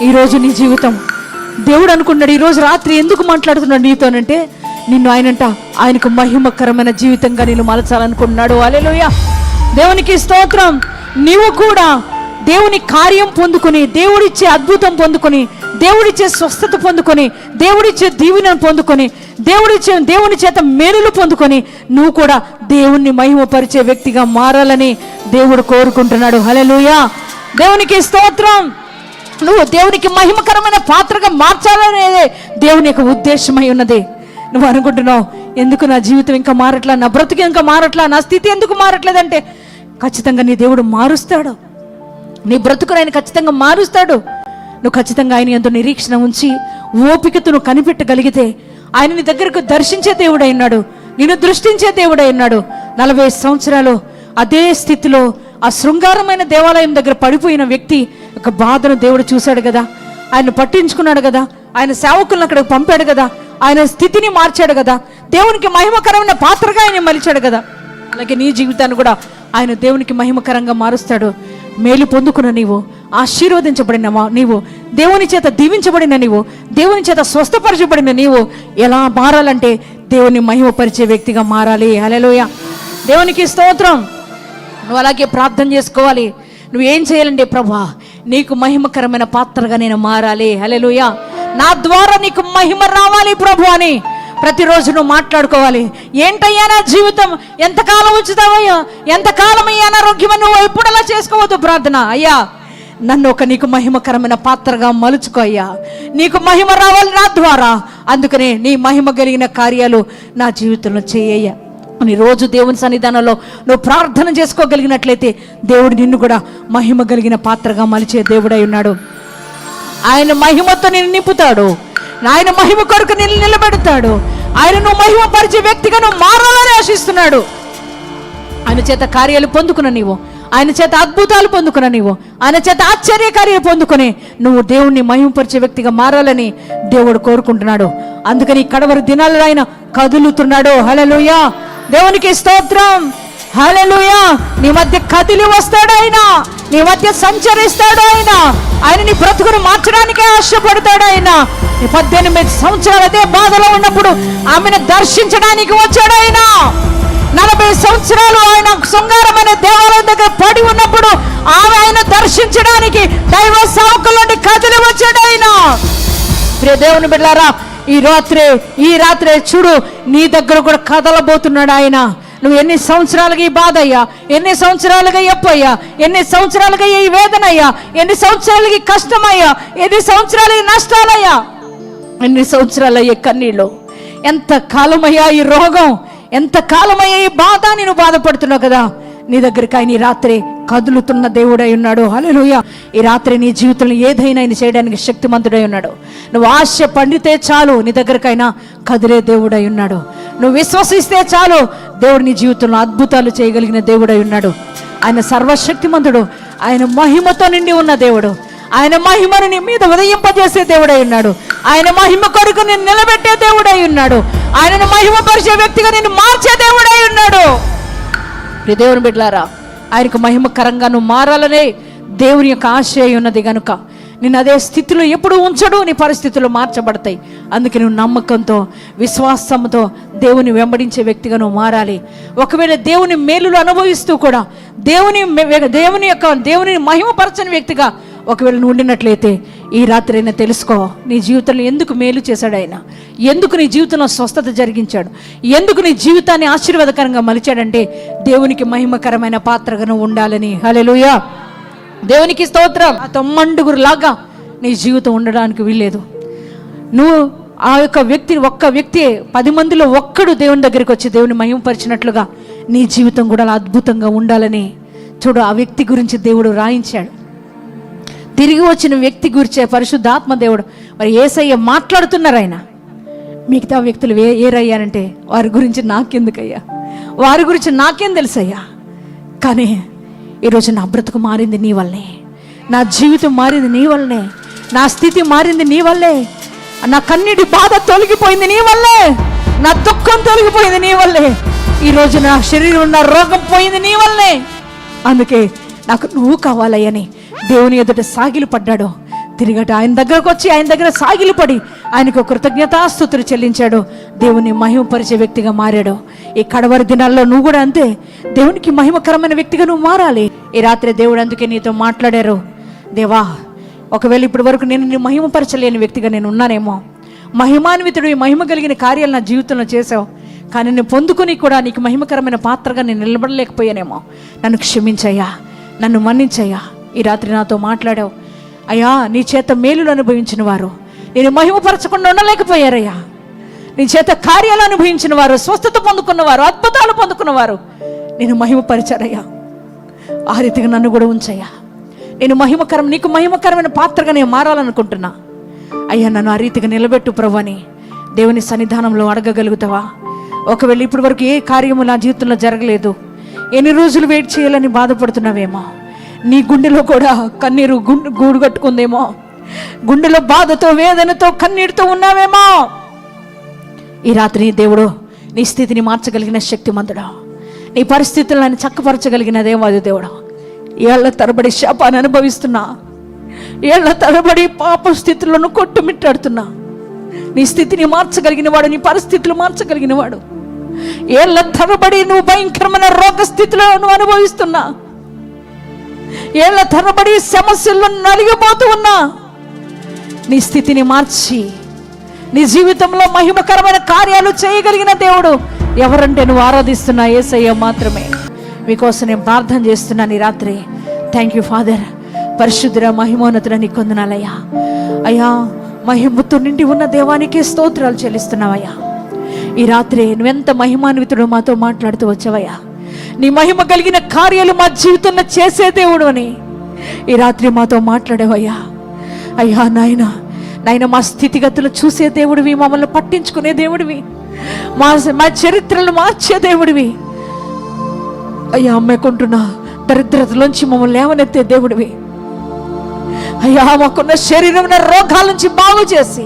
ఈరోజు నీ జీవితం దేవుడు అనుకున్నాడు, ఈరోజు రాత్రి ఎందుకు మాట్లాడుతున్నాడు నీతోనంటే, నిన్ను ఆయనకు మహిమకరమైన జీవితంగా నేను మలచాలనుకున్నాడు. హల్లెలూయా. దేవునికి స్తోత్రం. నీవు కూడా దేవుని కార్యం పొందుకొని, దేవుడిచ్చే అద్భుతం పొందుకొని, దేవుడిచ్చే స్వస్థత పొందుకొని, దేవుడిచ్చే దీవెనను పొందుకొని, దేవుని చేత మేలులు పొందుకొని, నువ్వు కూడా దేవుణ్ణి మహిమపరిచే వ్యక్తిగా మారాలని దేవుడు కోరుకుంటున్నాడు. హల్లెలూయా. దేవునికి స్తోత్రం. నువ్వు దేవునికి మహిమకరమైన పాత్రగా మార్చాలనేదే దేవుని యొక్క ఉద్దేశమై ఉన్నది. నువ్వు అనుకుంటున్నావు, ఎందుకు నా జీవితం ఇంకా మారట్లా, నా బ్రతుకు ఇంకా మారట్లా, నా స్థితి ఎందుకు మారట్లేదంటే, ఖచ్చితంగా నీ దేవుడు మారుస్తాడు. నీ బ్రతుకును ఆయన ఖచ్చితంగా మారుస్తాడు. నువ్వు ఖచ్చితంగా ఆయన ఎంతో నిరీక్షణ ఉంచి ఓపికతో నువ్వు కనిపెట్టగలిగితే, ఆయన నీ దగ్గరకు దర్శించే దేవుడై ఉన్నాడు, నిన్ను దృష్టించే దేవుడై ఉన్నాడు. 40 సంవత్సరాలు అదే స్థితిలో ఆ శృంగారమైన దేవాలయం దగ్గర పడిపోయిన వ్యక్తి ఒక బాధను దేవుడు చూశాడు కదా, ఆయన పట్టించుకున్నాడు కదా, ఆయన సేవకులను అక్కడికి పంపాడు కదా, ఆయన స్థితిని మార్చాడు కదా, దేవునికి మహిమకరమైన పాత్రగా ఆయన మలిచాడు కదా. అలాగే నీ జీవితాన్ని కూడా ఆయన దేవునికి మహిమకరంగా మారుస్తాడు. మేలు పొందుకున్న నీవు, ఆశీర్వదించబడిన నీవు, దేవుని చేత దీవించబడిన నీవు, దేవుని చేత స్వస్థపరచబడిన నీవు ఎలా మారాలంటే దేవుని మహిమపరిచే వ్యక్తిగా మారాలి. హల్లెలూయా. దేవునికి స్తోత్రం. నువ్వు అలాగే ప్రార్థన చేసుకోవాలి. నువ్వేం చేయాలంటే, ప్రభువా నీకు మహిమకరమైన పాత్రగా నేను మారాలి. హల్లెలూయా. నా ద్వారా నీకు మహిమ రావాలి ప్రభు అని ప్రతిరోజు నువ్వు మాట్లాడుకోవాలి. ఏంటయ్యా నా జీవితం, ఎంతకాలం ఉంచుతావయ్యా, ఎంతకాలం అయ్యా అనారోగ్యం, నువ్వు ఎప్పుడు అలా చేసుకోవద్దు ప్రార్థన. అయ్యా నన్ను నీకు మహిమకరమైన పాత్రగా మలుచుకో అయ్యా, నీకు మహిమ రావాలి నా ద్వారా, అందుకనే నీ మహిమ కలిగిన కార్యాలు నా జీవితంలో చేయ్యా అని రోజు దేవుని సన్నిధానంలో నువ్వు ప్రార్థన చేసుకోగలిగినట్లయితే దేవుడు నిన్ను కూడా మహిమ కలిగిన పాత్రగా మలిచే దేవుడై ఉన్నాడు. ఆయన మహిమతో నిన్ను నింపుతాడు, ఆయన మహిమ కొరకు నిన్ను నిలబెడతాడు. ఆయన నువ్వు మహిమ పరిచే వ్యక్తిగా నువ్వు మారాలని ఆశిస్తున్నాడు. ఆయన చేత కార్యాలు పొందుకున్న నీవు, ఆయన చేత అద్భుతాలు పొందుకున్న నీవు, ఆయన చేత ఆశ్చర్య కార్యాలు పొందుకుని నువ్వు దేవుణ్ణి మహిమపరిచే వ్యక్తిగా మారాలని దేవుడు కోరుకుంటున్నాడు. అందుకని కడవరి దినాలలో ఆయన కదులుతున్నాడు. హల్లెలూయా. దేవునికి స్తోత్రం. హల్లెలూయా. నీ మధ్య కదిలి వస్తాడు ఆయన, నీ మధ్య సంచరిస్తాడు ఆయన. ఆయన నీ బ్రతుకును మార్చడానికే ఆశపడతాడు ఆయన. 18 సంవత్సరాలు అదే బాధలో ఉన్నప్పుడు ఆమెను దర్శించడానికి వచ్చాడు ఆయన. 40 సంవత్సరాలు ఆయన శృంగారమైన దేవాలయం దగ్గర పడి ఉన్నప్పుడు ఆయన దర్శించడానికి దైవ సేవకుల నుండి కదిలి వచ్చాడు ఆయన. ప్రియ దేవుని బిడ్డలారా, ఈ రాత్రే చూడు, నీ దగ్గర కూడా కదలబోతున్నాడు ఆయన. నువ్వు ఎన్ని సంవత్సరాలుగా ఈ బాధ అయ్యా, ఎన్ని సంవత్సరాలుగా ఎప్పయ్యా, ఎన్ని సంవత్సరాలుగా ఈ వేదన అయ్యా, ఎన్ని సంవత్సరాలకి కష్టమయ్యా, ఎన్ని సంవత్సరాలకి నష్టాలయ్యా, ఎన్ని సంవత్సరాలయ్యే కన్నీళ్ళు, ఎంత కాలమయ్యా ఈ రోగం, ఎంత కాలమయ్యా ఈ బాధ, నేను బాధపడుతున్నావు కదా. నీ దగ్గరికి ఆయన ఈ రాత్రి కదులుతున్న దేవుడై ఉన్నాడు. హల్లెలూయా. ఈ రాత్రి నీ జీవితంలో ఏదైనా ఆయన చేయడానికి శక్తిమంతుడై ఉన్నాడు. నువ్వు ఆశ పండితే చాలు, నీ దగ్గరికైనా కదిలే దేవుడై ఉన్నాడు. నువ్వు విశ్వసిస్తే చాలు, దేవుడు నీ జీవితంలో అద్భుతాలు చేయగలిగిన దేవుడై ఉన్నాడు. ఆయన సర్వశక్తిమంతుడు, ఆయన మహిమతో నిండి ఉన్న దేవుడు, ఆయన మహిమను నీ మీద ఉదయింపజేసే దేవుడై ఉన్నాడు. ఆయన మహిమ కొరకు నిన్ను నిలబెట్టే దేవుడై ఉన్నాడు. ఆయనను మహిమపరిచే వ్యక్తిగా నిన్ను మార్చే దేవుడై ఉన్నాడు. దేవుని బిడ్డలారా, ఆయనకు మహిమకరంగా నువ్వు మారాలనే దేవుని యొక్క ఆశ ఉన్నది కనుక నిన్ను అదే స్థితిలో ఎప్పుడు ఉంచడు, నీ పరిస్థితులు మార్చబడతాయి. అందుకే నువ్వు నమ్మకంతో, విశ్వాసంతో దేవుని వెంబడించే వ్యక్తిగా నువ్వు మారాలి. ఒకవేళ దేవుని మేలులు అనుభవిస్తూ కూడా దేవుని మహిమపరచని వ్యక్తిగా ఒకవేళ నువ్వు ఉండినట్లయితే ఈ రాత్రి అయినా తెలుసుకో, నీ జీవితంలో ఎందుకు మేలు చేశాడు ఆయన, ఎందుకు నీ జీవితంలో స్వస్థత జరిగించాడు, ఎందుకు నీ జీవితాన్ని ఆశీర్వాదకరంగా మలిచాడంటే దేవునికి మహిమకరమైన పాత్రగా నువ్వు ఉండాలని. హల్లెలూయా, దేవునికి స్తోత్రం. ఆ 90 లాగా నీ జీవితం ఉండడానికి వీల్లేదు. నువ్వు ఆ యొక్క వ్యక్తిని, ఒక్క వ్యక్తి 10 మందిలో ఒక్కడు దేవుని దగ్గరికి వచ్చి దేవుని మహిమపరిచినట్లుగా నీ జీవితం కూడా అలా అద్భుతంగా ఉండాలని చూడు ఆ వ్యక్తి గురించి దేవుడు రాయించాడు. తిరిగి వచ్చిన వ్యక్తి గురించే పరిశుద్ధాత్మ దేవుడు మరి యేసయ్య మాట్లాడుతున్నారు. ఆయన మిగతా వ్యక్తులు ఏరయ్యారంటే వారి గురించి నాకెందుకయ్యా, వారి గురించి నాకేం తెలుసయ్యా, కానీ ఈరోజు నా బ్రతుకు మారింది నీ వల్లే, నా జీవితం మారింది నీ వల్లే, నా స్థితి మారింది నీ వల్లే, నా కన్నీటి బాధ తొలగిపోయింది నీ వల్లే, నా దుఃఖం తొలగిపోయింది నీ వల్లే, ఈరోజు నా శరీరం ఉన్న రోగం పోయింది నీ వల్లే, అందుకే నాకు నువ్వు కావాలయ్యని దేవుని ఎదుట సాగిలు పడ్డాడు. తిరిగట ఆయన దగ్గరకు వచ్చి ఆయన దగ్గర సాగిలు పడి ఆయనకు కృతజ్ఞతాస్తుతులు చెల్లించాడు. దేవుని మహిమపరిచే వ్యక్తిగా మారాడు. ఈ కడవరి దినాల్లో నువ్వు కూడా అంతే దేవునికి మహిమకరమైన వ్యక్తిగా నువ్వు మారాలి. ఈ రాత్రి దేవుడు అందుకే నీతో మాట్లాడారు. దేవా, ఒకవేళ ఇప్పటి వరకు నేను నీ మహిమపరచలేని వ్యక్తిగా నేను ఉన్నానేమో, మహిమాన్వితుడు ఈ మహిమ కలిగిన కార్యాలు నా జీవితంలో చేసావు, కానీ నేను పొందుకుని కూడా నీకు మహిమకరమైన పాత్రగా నేను నిలబడలేకపోయానేమో, నన్ను క్షమించయ్యా, నన్ను మన్నించయ్యా. ఈ రాత్రి నాతో మాట్లాడావు అయ్యా. నీ చేత మేలులు అనుభవించిన వారు నేను మహిమపరచకుండా ఉండలేకపోయారయ్యా. నీ చేత కార్యాలు అనుభవించిన వారు, స్వస్థత పొందుకున్నవారు, అద్భుతాలు పొందుకున్నవారు నేను మహిమపరిచారయ్యా. ఆ రీతిగా నన్ను కూడా ఉంచయ్యా. నేను నీకు మహిమకరమైన పాత్రగా నేను మారాలనుకుంటున్నా అయ్యా, నన్ను ఆ రీతిగా నిలబెట్టు ప్రభు అని దేవుని సన్నిధానంలో అడగగలుగుతావా? ఒకవేళ ఇప్పటి వరకు ఏ కార్యము నా జీవితంలో జరగలేదు, ఎన్ని రోజులు వెయిట్ చేయాలని బాధపడుతున్నావేమో, నీ గుండెలో కూడా కన్నీరు గూడు కట్టుకుందేమో, గుండెలో బాధతో వేదనతో కన్నీటితో ఉన్నావేమో, ఈ రాత్రి దేవుడు నీ స్థితిని మార్చగలిగిన శక్తిమంతుడు, నీ పరిస్థితులను ఆయన చక్కపరచగలిగిన దేవాది దేవుడు. ఏళ్ల తరబడి శాపాన్ని అనుభవిస్తున్నా, ఏళ్ల తరబడి పాప స్థితులను కొట్టుమిట్టాడుతున్నా, నీ స్థితిని మార్చగలిగిన వాడు, నీ పరిస్థితులు మార్చగలిగిన వాడు. ఏళ్ల తరబడి నువ్వు భయంకరమైన రోగ స్థితిలో నువ్వు అనుభవిస్తున్నా, ఏళ్ల తరబడి సమస్యల్లో నలిగిపోతూ ఉన్నా, నీ స్థితిని మార్చి నీ జీవితంలో మహిమకరమైన కార్యాలు చేయగలిగిన దేవుడు ఎవరంటే నువ్వు ఆరాధిస్తున్నా యేసయ్య మాత్రమే. మీకోసం నేను ప్రార్థన చేస్తున్నాను ఈ రాత్రి. Thank you father. పరిశుద్ధుర మహిమోన్నతుడ నీ కొందనాలయ్యా. అయ్యా, మహిమతో నిండి ఉన్న దేవానికే స్తోత్రాలు చెల్లిస్తున్నావయ్యా. ఈ రాత్రి నువ్వెంత మహిమాన్వితుడు మాతో మాట్లాడుతూ వచ్చావయ్యా. నీ మహిమ కలిగిన కార్యాలు మా జీవితంలో చేసే దేవుడు అని ఈ రాత్రి మాతో మాట్లాడేవయ్యా. అయ్యా నాయన మా స్థితిగతులు చూసే దేవుడివి, మమ్మల్ని పట్టించుకునే దేవుడివి, మా చరిత్రలు మార్చే దేవుడివి అయ్యా. అమ్మకుంటున్న దరిద్రతలోంచి మమ్మల్ని లేవనెత్తే దేవుడివి అయ్యా. మాకున్న శరీరం రోగాల నుంచి బాగు చేసి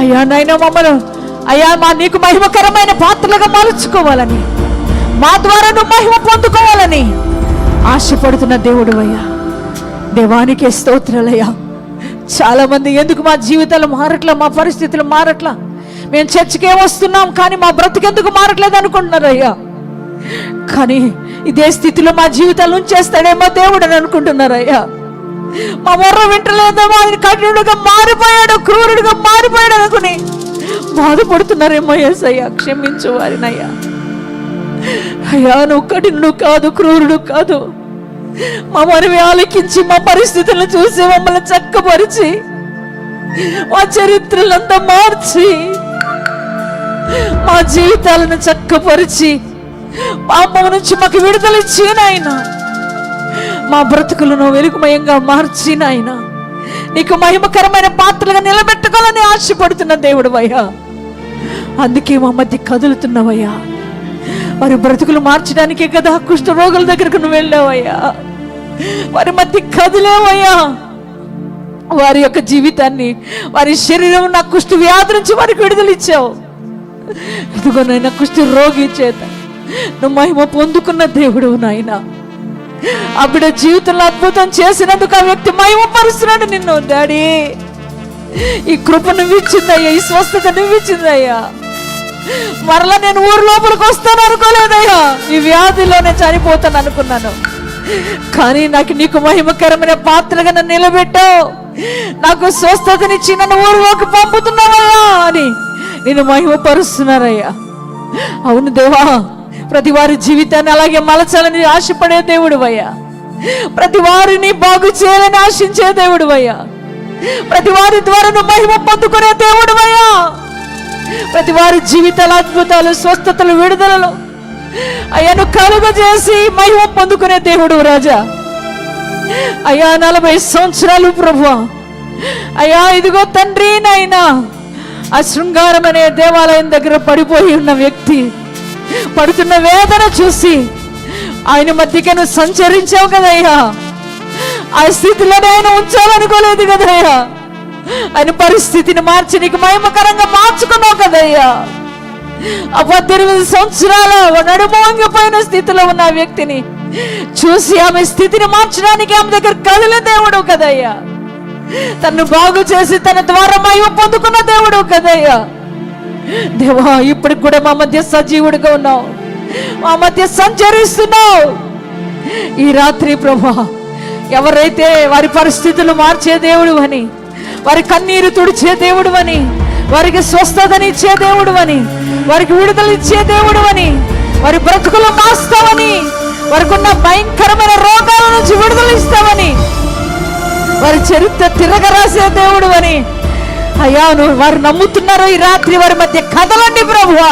అయ్యా నాయన మమ్మల్ని అయ్యా నీకు మహిమకరమైన పాత్రలుగా మలుచుకోవాలని, మా ద్వారా నువ్వు మహిమ పొందుకోవాలని ఆశపడుతున్న దేవుడు అయ్యా. దేవానికే స్తోత్రాలయ్యా. చాలా మంది ఎందుకు మా జీవితాలు మారట్లా, మా పరిస్థితులు మారట్లా, మేము చర్చికే వస్తున్నాం కానీ మా బ్రతుకెందుకు మారట్లేదు అనుకుంటున్నారు అయ్యా. కానీ ఇదే స్థితిలో మా జీవితాలు ఉంచేస్తాడేమో దేవుడు అని అనుకుంటున్నారు అయ్యా. మా మొర్ర వింటలేదేమో, ఆయన కఠినుడుగా మారిపోయాడు, క్రూరుడుగా మారిపోయాడు అనుకుని బాధపడుతున్నారేమో. యేసయ్యా క్షమించు వారినయ్యా. అయ్యా నువ్వు కఠినుడు కాదు, క్రూరుడు కాదు. మా మనవి ఆలకించి మా పరిస్థితులను చూసి మమ్మల్ని చక్కపరిచి మా చరిత్రలంతా మార్చి మా జీవితాలను చక్కపరిచి పాపం నుంచి మాకు విడుదల ఇచ్చి నాయన, మా బ్రతుకులను వెలుగుమయంగా మార్చి నాయన, నీకు మహిమకరమైన పాత్రలుగా నిలబెట్టుకోవాలని ఆశపడుతున్న దేవుడు అయ్యా. అందుకే మా మధ్య కదులుతున్నావయ్యా. వారి బ్రతుకులు మార్చడానికే కదా కుష్ఠ రోగుల దగ్గరకు నువ్వు వెళ్ళావయ్యా. వారి మధ్య కదిలేవయ్యా. వారి యొక్క జీవితాన్ని, వారి శరీరం నా కుష్ఠ వ్యాధి నుంచి వారికి విడుదల ఇచ్చావు. ఇదిగో నాయన కుష్ఠ రోగి చేత నువ్వు మహిమ పొందుకున్న దేవుడు నాయన. ఆ బిడ్డ జీవితంలో అద్భుతం చేసినందుకు ఆ వ్యక్తి మహిమ పరుస్తున్నాడు నిన్ను. డాడీ ఈ కృప నువ్వు ఇచ్చిందయ్యా, ఈ స్వస్థత నువ్వు ఇచ్చిందయ్యా. మరలా నేను ఊరు లోపలికి వస్తాను అనుకోలేదయ్యా. ఈ వ్యాధిలో నేను చనిపోతాను అనుకున్నాను, కానీ నీకు మహిమకరమైన పాత్రగా నన్ను నిలబెట్టావు, నాకు స్వస్థతనిచ్చి నన్ను ఊరిలోకి పంపుతున్నావయ్యా అని నేను మహిమపరుస్తున్నానయ్యా. అవును దేవా, ప్రతి వారి జీవితాన్ని అలాగే మలచాలని ఆశపడే దేవుడు అయ్యా, ప్రతి వారిని బాగు చేయాలని ఆశించే దేవుడు అయ్యా, ప్రతి వారి ద్వారా మహిమ పొందుకునే దేవుడు అయ్యా, ప్రతి వారి జీవితాల అద్భుతాలు, స్వస్థతలు, విడుదలలో అయ్యాను కలుగజేసి మహిమ పొందుకునే దేవుడు రాజా. అయ్యా 40 సంవత్సరాలు ప్రభువా, అయ్యా ఇదిగో తండ్రి నాయనా, ఆ శృంగారం అనే దేవాలయం దగ్గర పడిపోయి ఉన్న వ్యక్తి పడుతున్న వేదన చూసి ఆయన మధ్యకి నువ్వు సంచరించావు కదయ్యా. ఆ స్థితిలోనే ఆయన ఉంచాలనుకోలేదు కదయ్యా. ఆయన పరిస్థితిని మార్చి నీకు మహిమకరంగా మార్చుకున్నావు కదయ్యా. 18 సంవత్సరాల నడుమోంగిపోయిన స్థితిలో ఉన్న వ్యక్తిని చూసి ఆమె స్థితిని మార్చడానికి ఆమె దగ్గర కదిలే దేవుడు కదయ్యా. తను బాగు చేసి తన ద్వారా మహిమ పొందుకున్న దేవుడు కదయ్యా. దేవా, ఇప్పటికి కూడా మా మధ్య సజీవుడిగా ఉన్నావు, మా మధ్య సంచరిస్తున్నావు. ఈ రాత్రి ప్రభా, ఎవరైతే వారి పరిస్థితులు మార్చే దేవుడు అని, వారి కన్నీరు తుడిచే దేవుడు అని, వారికి స్వస్థతనిచ్చే దేవుడు అని, వారికి విడుదల ఇచ్చే దేవుడు అని, వారి బ్రతుకులు మాస్తావని, వారికి ఉన్న భయంకరమైన రోగాల నుంచి విడుదల ఇస్తావని, వారి చరిత్ర తిరగరాసే దేవుడు అని అయ్యా నువ్వు వారు నమ్ముతున్నారో ఈ రాత్రి వారి మధ్య కదలండి ప్రభువా,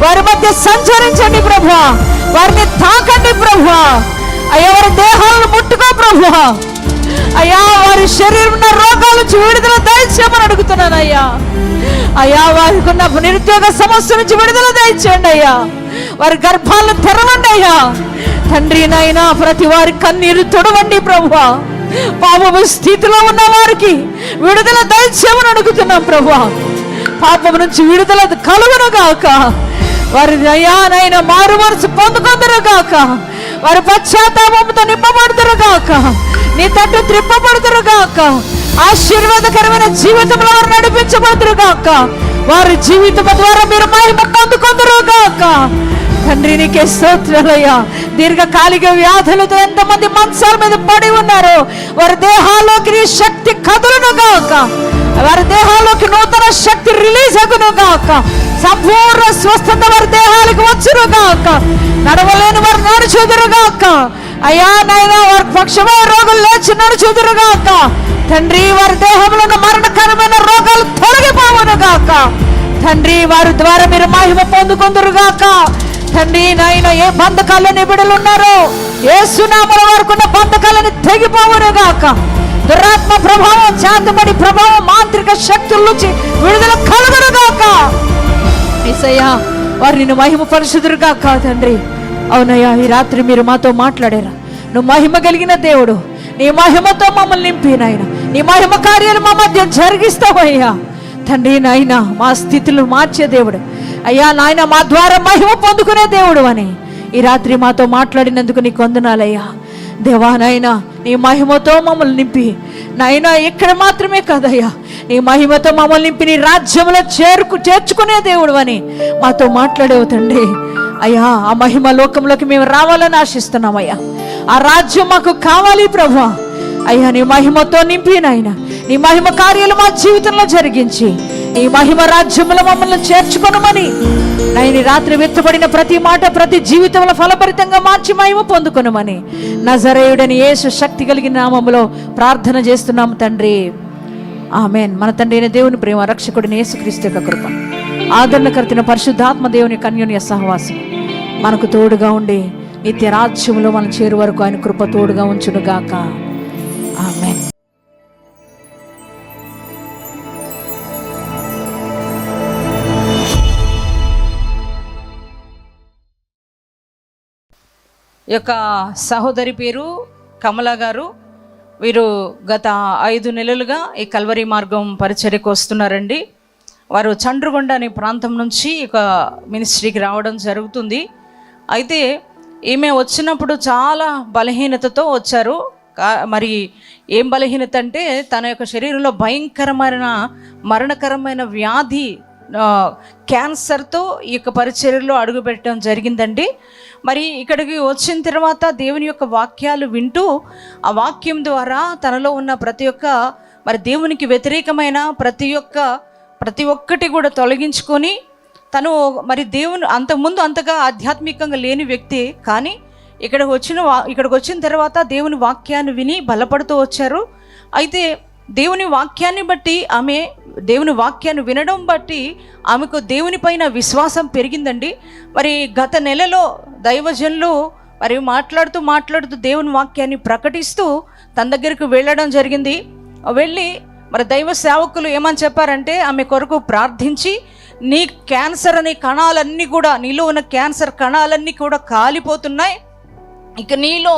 వారి మధ్య సంచరించండి ప్రభువా, వారిని తాకండి ప్రభువా. అయ్యా వారి దేహాలను ముట్టుకో ప్రభువా. అయ్యా వారి శరీరం ఉన్న రోగాల నుంచి విడుదల దయచేయమని అడుగుతున్నాను అయ్యా. అయ్యా వారికి ఉన్న నిరుద్యోగ సమస్య నుంచి విడుదల దయచేయండి అయ్యా. వారి గర్భాలను తెరవండి అయ్యా. తండ్రి నాయనా, ప్రతి వారి కన్నీరు తొడవండి ప్రభువా. పాపము స్థితిలో ఉన్న వారికి విడుదల దయచేయమని అడుగుతున్నాం ప్రభువా. పాపం నుంచి విడుదల కలుగును గాక. వారి నయానైనా మారు మనసు పొందుకుందరు గాక. వారి పశ్చాత్తాపంతో నింపబడుతురు గాక. నీ తట్టు త్రిప్పబడుతురు గాక. ఆశీర్వాదకరమైన జీవితంలో వారు నడిపించబడుతురు గాక. వారి జీవితం ద్వారా మీరు మహిమ పొందుకుందరు గాక. తండ్రి నీకే స్తోత్రాలయ్యా. దీర్ఘకాలిక వ్యాధులతో ఎంతమంది మంచాల మీద పడి ఉన్నారో వారి దేహాల్లోకి నీ శక్తి కదులును గాక. వారి దేహాల్లోకి నూతన శక్తి రిలీజ్ అగును గాక. సంపూర్ణ స్వస్థత వారి దేహాలకు వచ్చును గాక. నడవలేని వారు నడుచుదురు గాక. అయ్యా నాయనా, వారి పక్షమైన రోగులు లేచి నడుచుదురు గాక. తండ్రి వారి దేహంలో మరణకరమైన రోగాలు తొలగిపోవును గాక. తండ్రి వారి ద్వారా మీరు మహిమ పొందుకుందురు గాక. తండ్రి నాయన, ఏ బంధకాల్లో నిబిడలు ఉన్నారో యేసు నామములో వారికి ఉన్న బంధకాలను తెగిపోవును గాక. దురాత్మ ప్రభావం, చేతబడి ప్రభావం, మాంత్రిక శక్తుల నుంచి విడుదల కలుగును గాక. యేసయ్యా, వారు నిన్ను మహిమ పరుచుదురు గాక. తండ్రి అవునయ్యా, ఈ రాత్రి మీరు మాతో మాట్లాడారా. నువ్వు మహిమ కలిగిన దేవుడు, నీ మహిమతో మమ్మల్ని నింపి నాయన, నీ మహిమ కార్యాలు మా మధ్య జరిగిస్తావయ్యా. తండ్రి నాయన, మా స్థితులు మార్చే దేవుడు అయ్యా నాయన, మా ద్వారా మహిమ పొందుకునే దేవుడు అని ఈ రాత్రి మాతో మాట్లాడినందుకు నీకు వందనాలయ్యా. దేవా నాయన, నీ మహిమతో మమ్మల్ని నింపి నాయన, ఇక్కడ మాత్రమే కాదయ్యా, నీ మహిమతో మమ్మల్ని నింపి నీ రాజ్యంలో చేర్చుకునే దేవుడు అని మాతో మాట్లాడేవు తండ్రి. అయ్యా, ఆ మహిమ లోకంలోకి మేము రావాలని ఆశిస్తున్నామయ్యా. ఆ రాజ్యం మాకు కావాలి ప్రభువా. అయ్యా, నీ మహిమతో నింపి నాయన, నీ మహిమ కార్యాలు మా జీవితంలో జరిగించి నీ మహిమ రాజ్యంలో మమ్మల్ని చేర్చుకొనమని నాయన రాత్రి వెత్తబడిన ప్రతి మాట ప్రతి జీవితంలో ఫలభరితంగా మార్చి మహిమ పొందుకొనమని నజరేయుడని యేసు శక్తి కలిగిన నామములో ప్రార్థన చేస్తున్నాము తండ్రి. ఆమేన్. మన తండ్రి అయిన దేవుని ప్రేమ, రక్షకుడిని యేసుక్రీస్తు యొక్క కృప, ఆదరణకర్తైన పరిశుద్ధాత్మ దేవుని కన్యోన్య సహవాసం మనకు తోడుగా ఉండి నిత్య రాజ్యంలో మనం చేరు వరకు ఆయన కృప తోడుగా ఉంచును గాక. ఆమేన్. ఈ యొక్క సహోదరి పేరు కమల గారు. వీరు గత 5 నెలలుగా ఈ కల్వరి మార్గం పరిచర్యకు వస్తున్నారండి. వారు చండ్రుగొండ అనే ప్రాంతం నుంచి ఇక మినిస్ట్రీకి రావడం జరుగుతుంది. అయితే ఈమె వచ్చినప్పుడు చాలా బలహీనతతో వచ్చారు. మరి ఏం బలహీనత అంటే తన యొక్క శరీరంలో భయంకరమైన మరణకరమైన వ్యాధి క్యాన్సర్తో ఈ యొక్క పరిచర్యలో అడుగుపెట్టడం జరిగిందండి. మరి ఇక్కడికి వచ్చిన తర్వాత దేవుని యొక్క వాక్యాలు వింటూ ఆ వాక్యం ద్వారా తనలో ఉన్న మరి దేవునికి వ్యతిరేకమైన ప్రతి ఒక్కటి కూడా తొలగించుకొని తను మరి దేవుని అంతకుముందు అంతగా ఆధ్యాత్మికంగా లేని వ్యక్తి, కానీ ఇక్కడికి వచ్చిన తర్వాత దేవుని వాక్యాన్ని విని బలపడుతూ వచ్చారు. అయితే దేవుని వాక్యాన్ని బట్టి దేవుని వాక్యాన్ని వినడం బట్టి ఆమెకు దేవుని పైన విశ్వాసం పెరిగిందండి. మరి గత నెలలో దైవజనులు మరి మాట్లాడుతూ దేవుని వాక్యాన్ని ప్రకటిస్తూ తన దగ్గరికి వెళ్ళడం జరిగింది. వెళ్ళి మరి దైవ సేవకులు ఏమని చెప్పారంటే, ఆమె కొరకు ప్రార్థించి నీ క్యాన్సర్ అనే కణాలన్నీ కూడా, నీలో ఉన్న క్యాన్సర్ కణాలన్నీ కూడా కాలిపోతున్నాయి, ఇక నీలో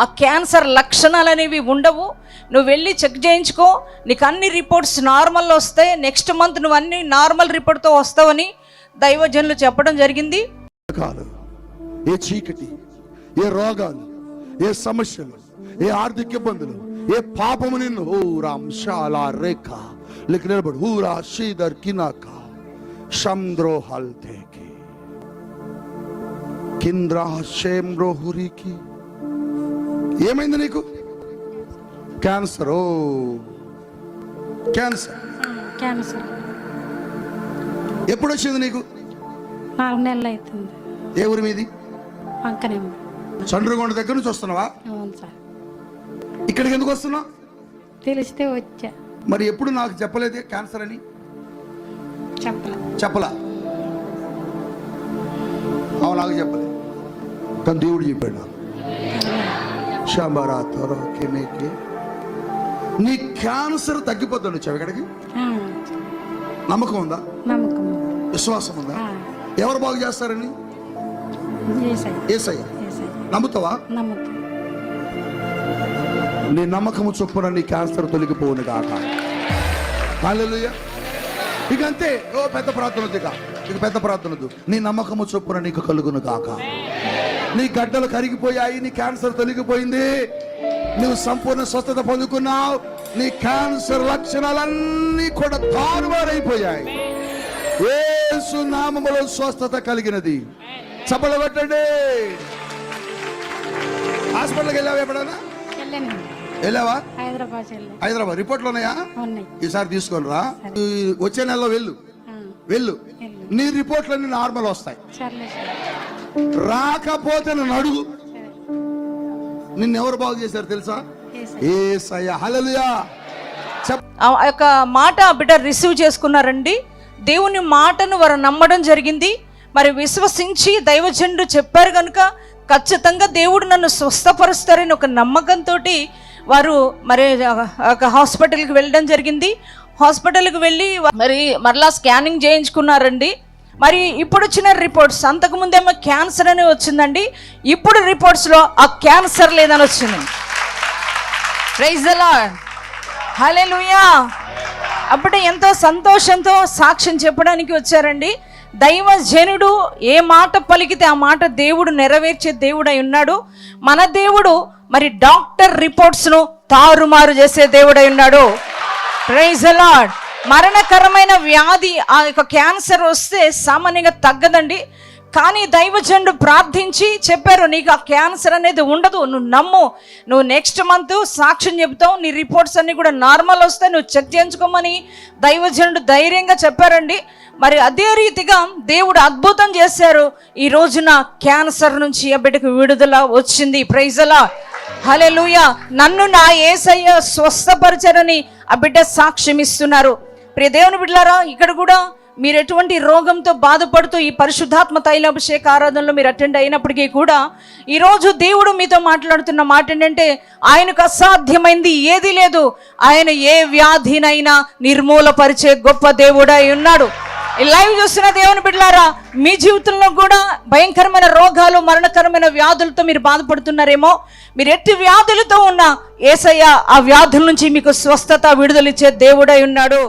ఆ క్యాన్సర్ లక్షణాలు అనేవి ఉండవు, నువ్వు వెళ్ళి చెక్ చేయించుకో, నీకు అన్ని రిపోర్ట్స్ నార్మల్లో వస్తాయి, నెక్స్ట్ మంత్ నువ్వు అన్ని నార్మల్ రిపోర్ట్తో వస్తావని దైవజనులు చెప్పడం జరిగింది. ఏ చీకటి, ఏ రోగాలు, ఏ సమస్యలు, ఏ ఆర్థిక ఇబ్బందులు, ఏ పాపము నిన్ను ఊరాంశాల రేఖ లెక్క నిలబడు ఊరా శ్రీధర్ కినాక షంద్రోహల్ తేకి కింద్రా షేమ్రోహురికి. ఏమైంది నీకు? క్యాన్సర్. క్యాన్సర్ ఎప్పుడు వచ్చింది నీకు? 4 నెలలు అవుతుంది. ఏ ఊరి మీది? పంకనేమ్మ. చంద్రగొండ దగ్గర నుంచి వస్తున్నావా? అవును సార్. ఇక్కడికి ఎందుకు వస్తున్నావు? తెలిస్తే వచ్చా. మరి ఎప్పుడు నాకు చెప్పలేదే క్యాన్సర్ అని? చెప్పలా? అవును, నాకు చెప్పలేదు, కానీ దేవుడు చెప్పాడు నాకు. నీ క్యాన్సర్ తగ్గిపోతుంది. వచ్చావు ఇక్కడికి, నమ్మకం ఉందా? విశ్వాసం ఉందా? ఎవరు బాగు చేస్తారని? యేసయ్య. నమ్ముతావా? నీ నమ్మకము చొప్పున నీ క్యాన్సర్ తొలగిపోవును గాక. హల్లెలూయా. ఇక అంతే. పెద్ద ప్రార్థన వద్దు, ఇక పెద్ద ప్రార్థన వద్దు. నీ నమ్మకము చొప్పున నీకు కలుగును గాక. నీ గడ్డలు కరిగిపోయాయి, నీ క్యాన్సర్ తొలగిపోయింది, నువ్వు సంపూర్ణ స్వస్థత పొందుకున్నావు, నీ క్యాన్సర్ లక్షణాలన్నీ కూడా తారుమారైపోయాయి. యేసు నామములో స్వస్థత కలిగినది. చప్పట్లు కొట్టండి. హాస్పిటల్కి వెళ్ళావా ఎప్పుడైనా? వెళ్ళావా? హైదరాబాద్ రిపోర్ట్లు ఉన్నాయా? ఈసారి తీసుకొని రా. వచ్చే నెలలో వెళ్ళు. నీ రిపోర్ట్లన్నీ నార్మల్ వస్తాయి. రాకపోతే నన్ను అడుగు. నిన్నెవరు బాగు చేశారు తెలుసా? యేసయ్య. హల్లెలూయా. ఆ యొక్క మాట బిడ్డ రిసీవ్ చేసుకున్నారండి. దేవుని మాటను వారు నమ్మడం జరిగింది. మరి విశ్వసించి దైవజనుడు చెప్పారు కనుక ఖచ్చితంగా దేవుడు నన్ను స్వస్థపరుస్తారని ఒక నమ్మకంతో వారు మరి హాస్పిటల్కి వెళ్ళడం జరిగింది. హాస్పిటల్కి వెళ్ళి మరలా స్కానింగ్ చేయించుకున్నారండి. మరి ఇప్పుడు వచ్చిన రిపోర్ట్స్, అంతకుముందేమో క్యాన్సర్ అని వచ్చిందండి, ఇప్పుడు రిపోర్ట్స్లో ఆ క్యాన్సర్ లేదని వచ్చింది. Praise the Lord. హల్లెలూయా. అప్పుడే ఎంతో సంతోషంతో సాక్ష్యం చెప్పడానికి వచ్చారండి. దైవజనుడు ఏ మాట పలికితే ఆ మాట దేవుడు నెరవేర్చే దేవుడై ఉన్నాడు. మన దేవుడు మరి డాక్టర్ రిపోర్ట్స్ను తారుమారు చేసే దేవుడై ఉన్నాడు. Praise the lord. మరణకరమైన వ్యాధి ఆ యొక్క క్యాన్సర్ వస్తే సామాన్యంగా తగ్గదండి, కానీ దైవజనుడు ప్రార్థించి చెప్పారు, నీకు ఆ క్యాన్సర్ అనేది ఉండదు, నువ్వు నమ్ము, నువ్వు నెక్స్ట్ మంత్ సాక్ష్యం చెబుతావు, నీ రిపోర్ట్స్ అన్నీ కూడా నార్మల్ వస్తాయి, నువ్వు చెక్ చేయించుకోమని దైవజనుడు ధైర్యంగా చెప్పారండి. మరి అదే రీతిగా దేవుడు అద్భుతం చేశారు. ఈ రోజున క్యాన్సర్ నుంచి ఆ బిడ్డకు విడుదల వచ్చింది. Praise the Lord. హల్లెలూయా. నన్ను నా యేసయ్య స్వస్థపరిచారని ఆ బిడ్డ సాక్ష్యం ఇస్తున్నారు. ప్రియ దేవుని బిడ్డలారా, ఇక్కడ కూడా మీరు ఎటువంటి రోగంతో బాధపడుతూ ఈ పరిశుద్ధాత్మ తైలాభిషేక ఆరాధనలో మీరు అటెండ్ అయినప్పటికీ కూడా ఈరోజు దేవుడు మీతో మాట్లాడుతున్న మాట ఏంటంటే, ఆయనకు అసాధ్యమైంది ఏది లేదు. ఆయన ఏ వ్యాధినైనా నిర్మూలపరిచే గొప్ప దేవుడై ఉన్నాడు. ఈ లైవ్ చూస్తున్న దేవుని బిడ్డలారా, మీ జీవితంలో కూడా భయంకరమైన రోగాలు, మరణకరమైన వ్యాధులతో మీరు బాధపడుతున్నారేమో. మీరు ఎట్టి వ్యాధులతో ఉన్నా యేసయ్య ఆ వ్యాధుల నుంచి మీకు స్వస్థత, విడుదలిచ్చే దేవుడై ఉన్నాడు.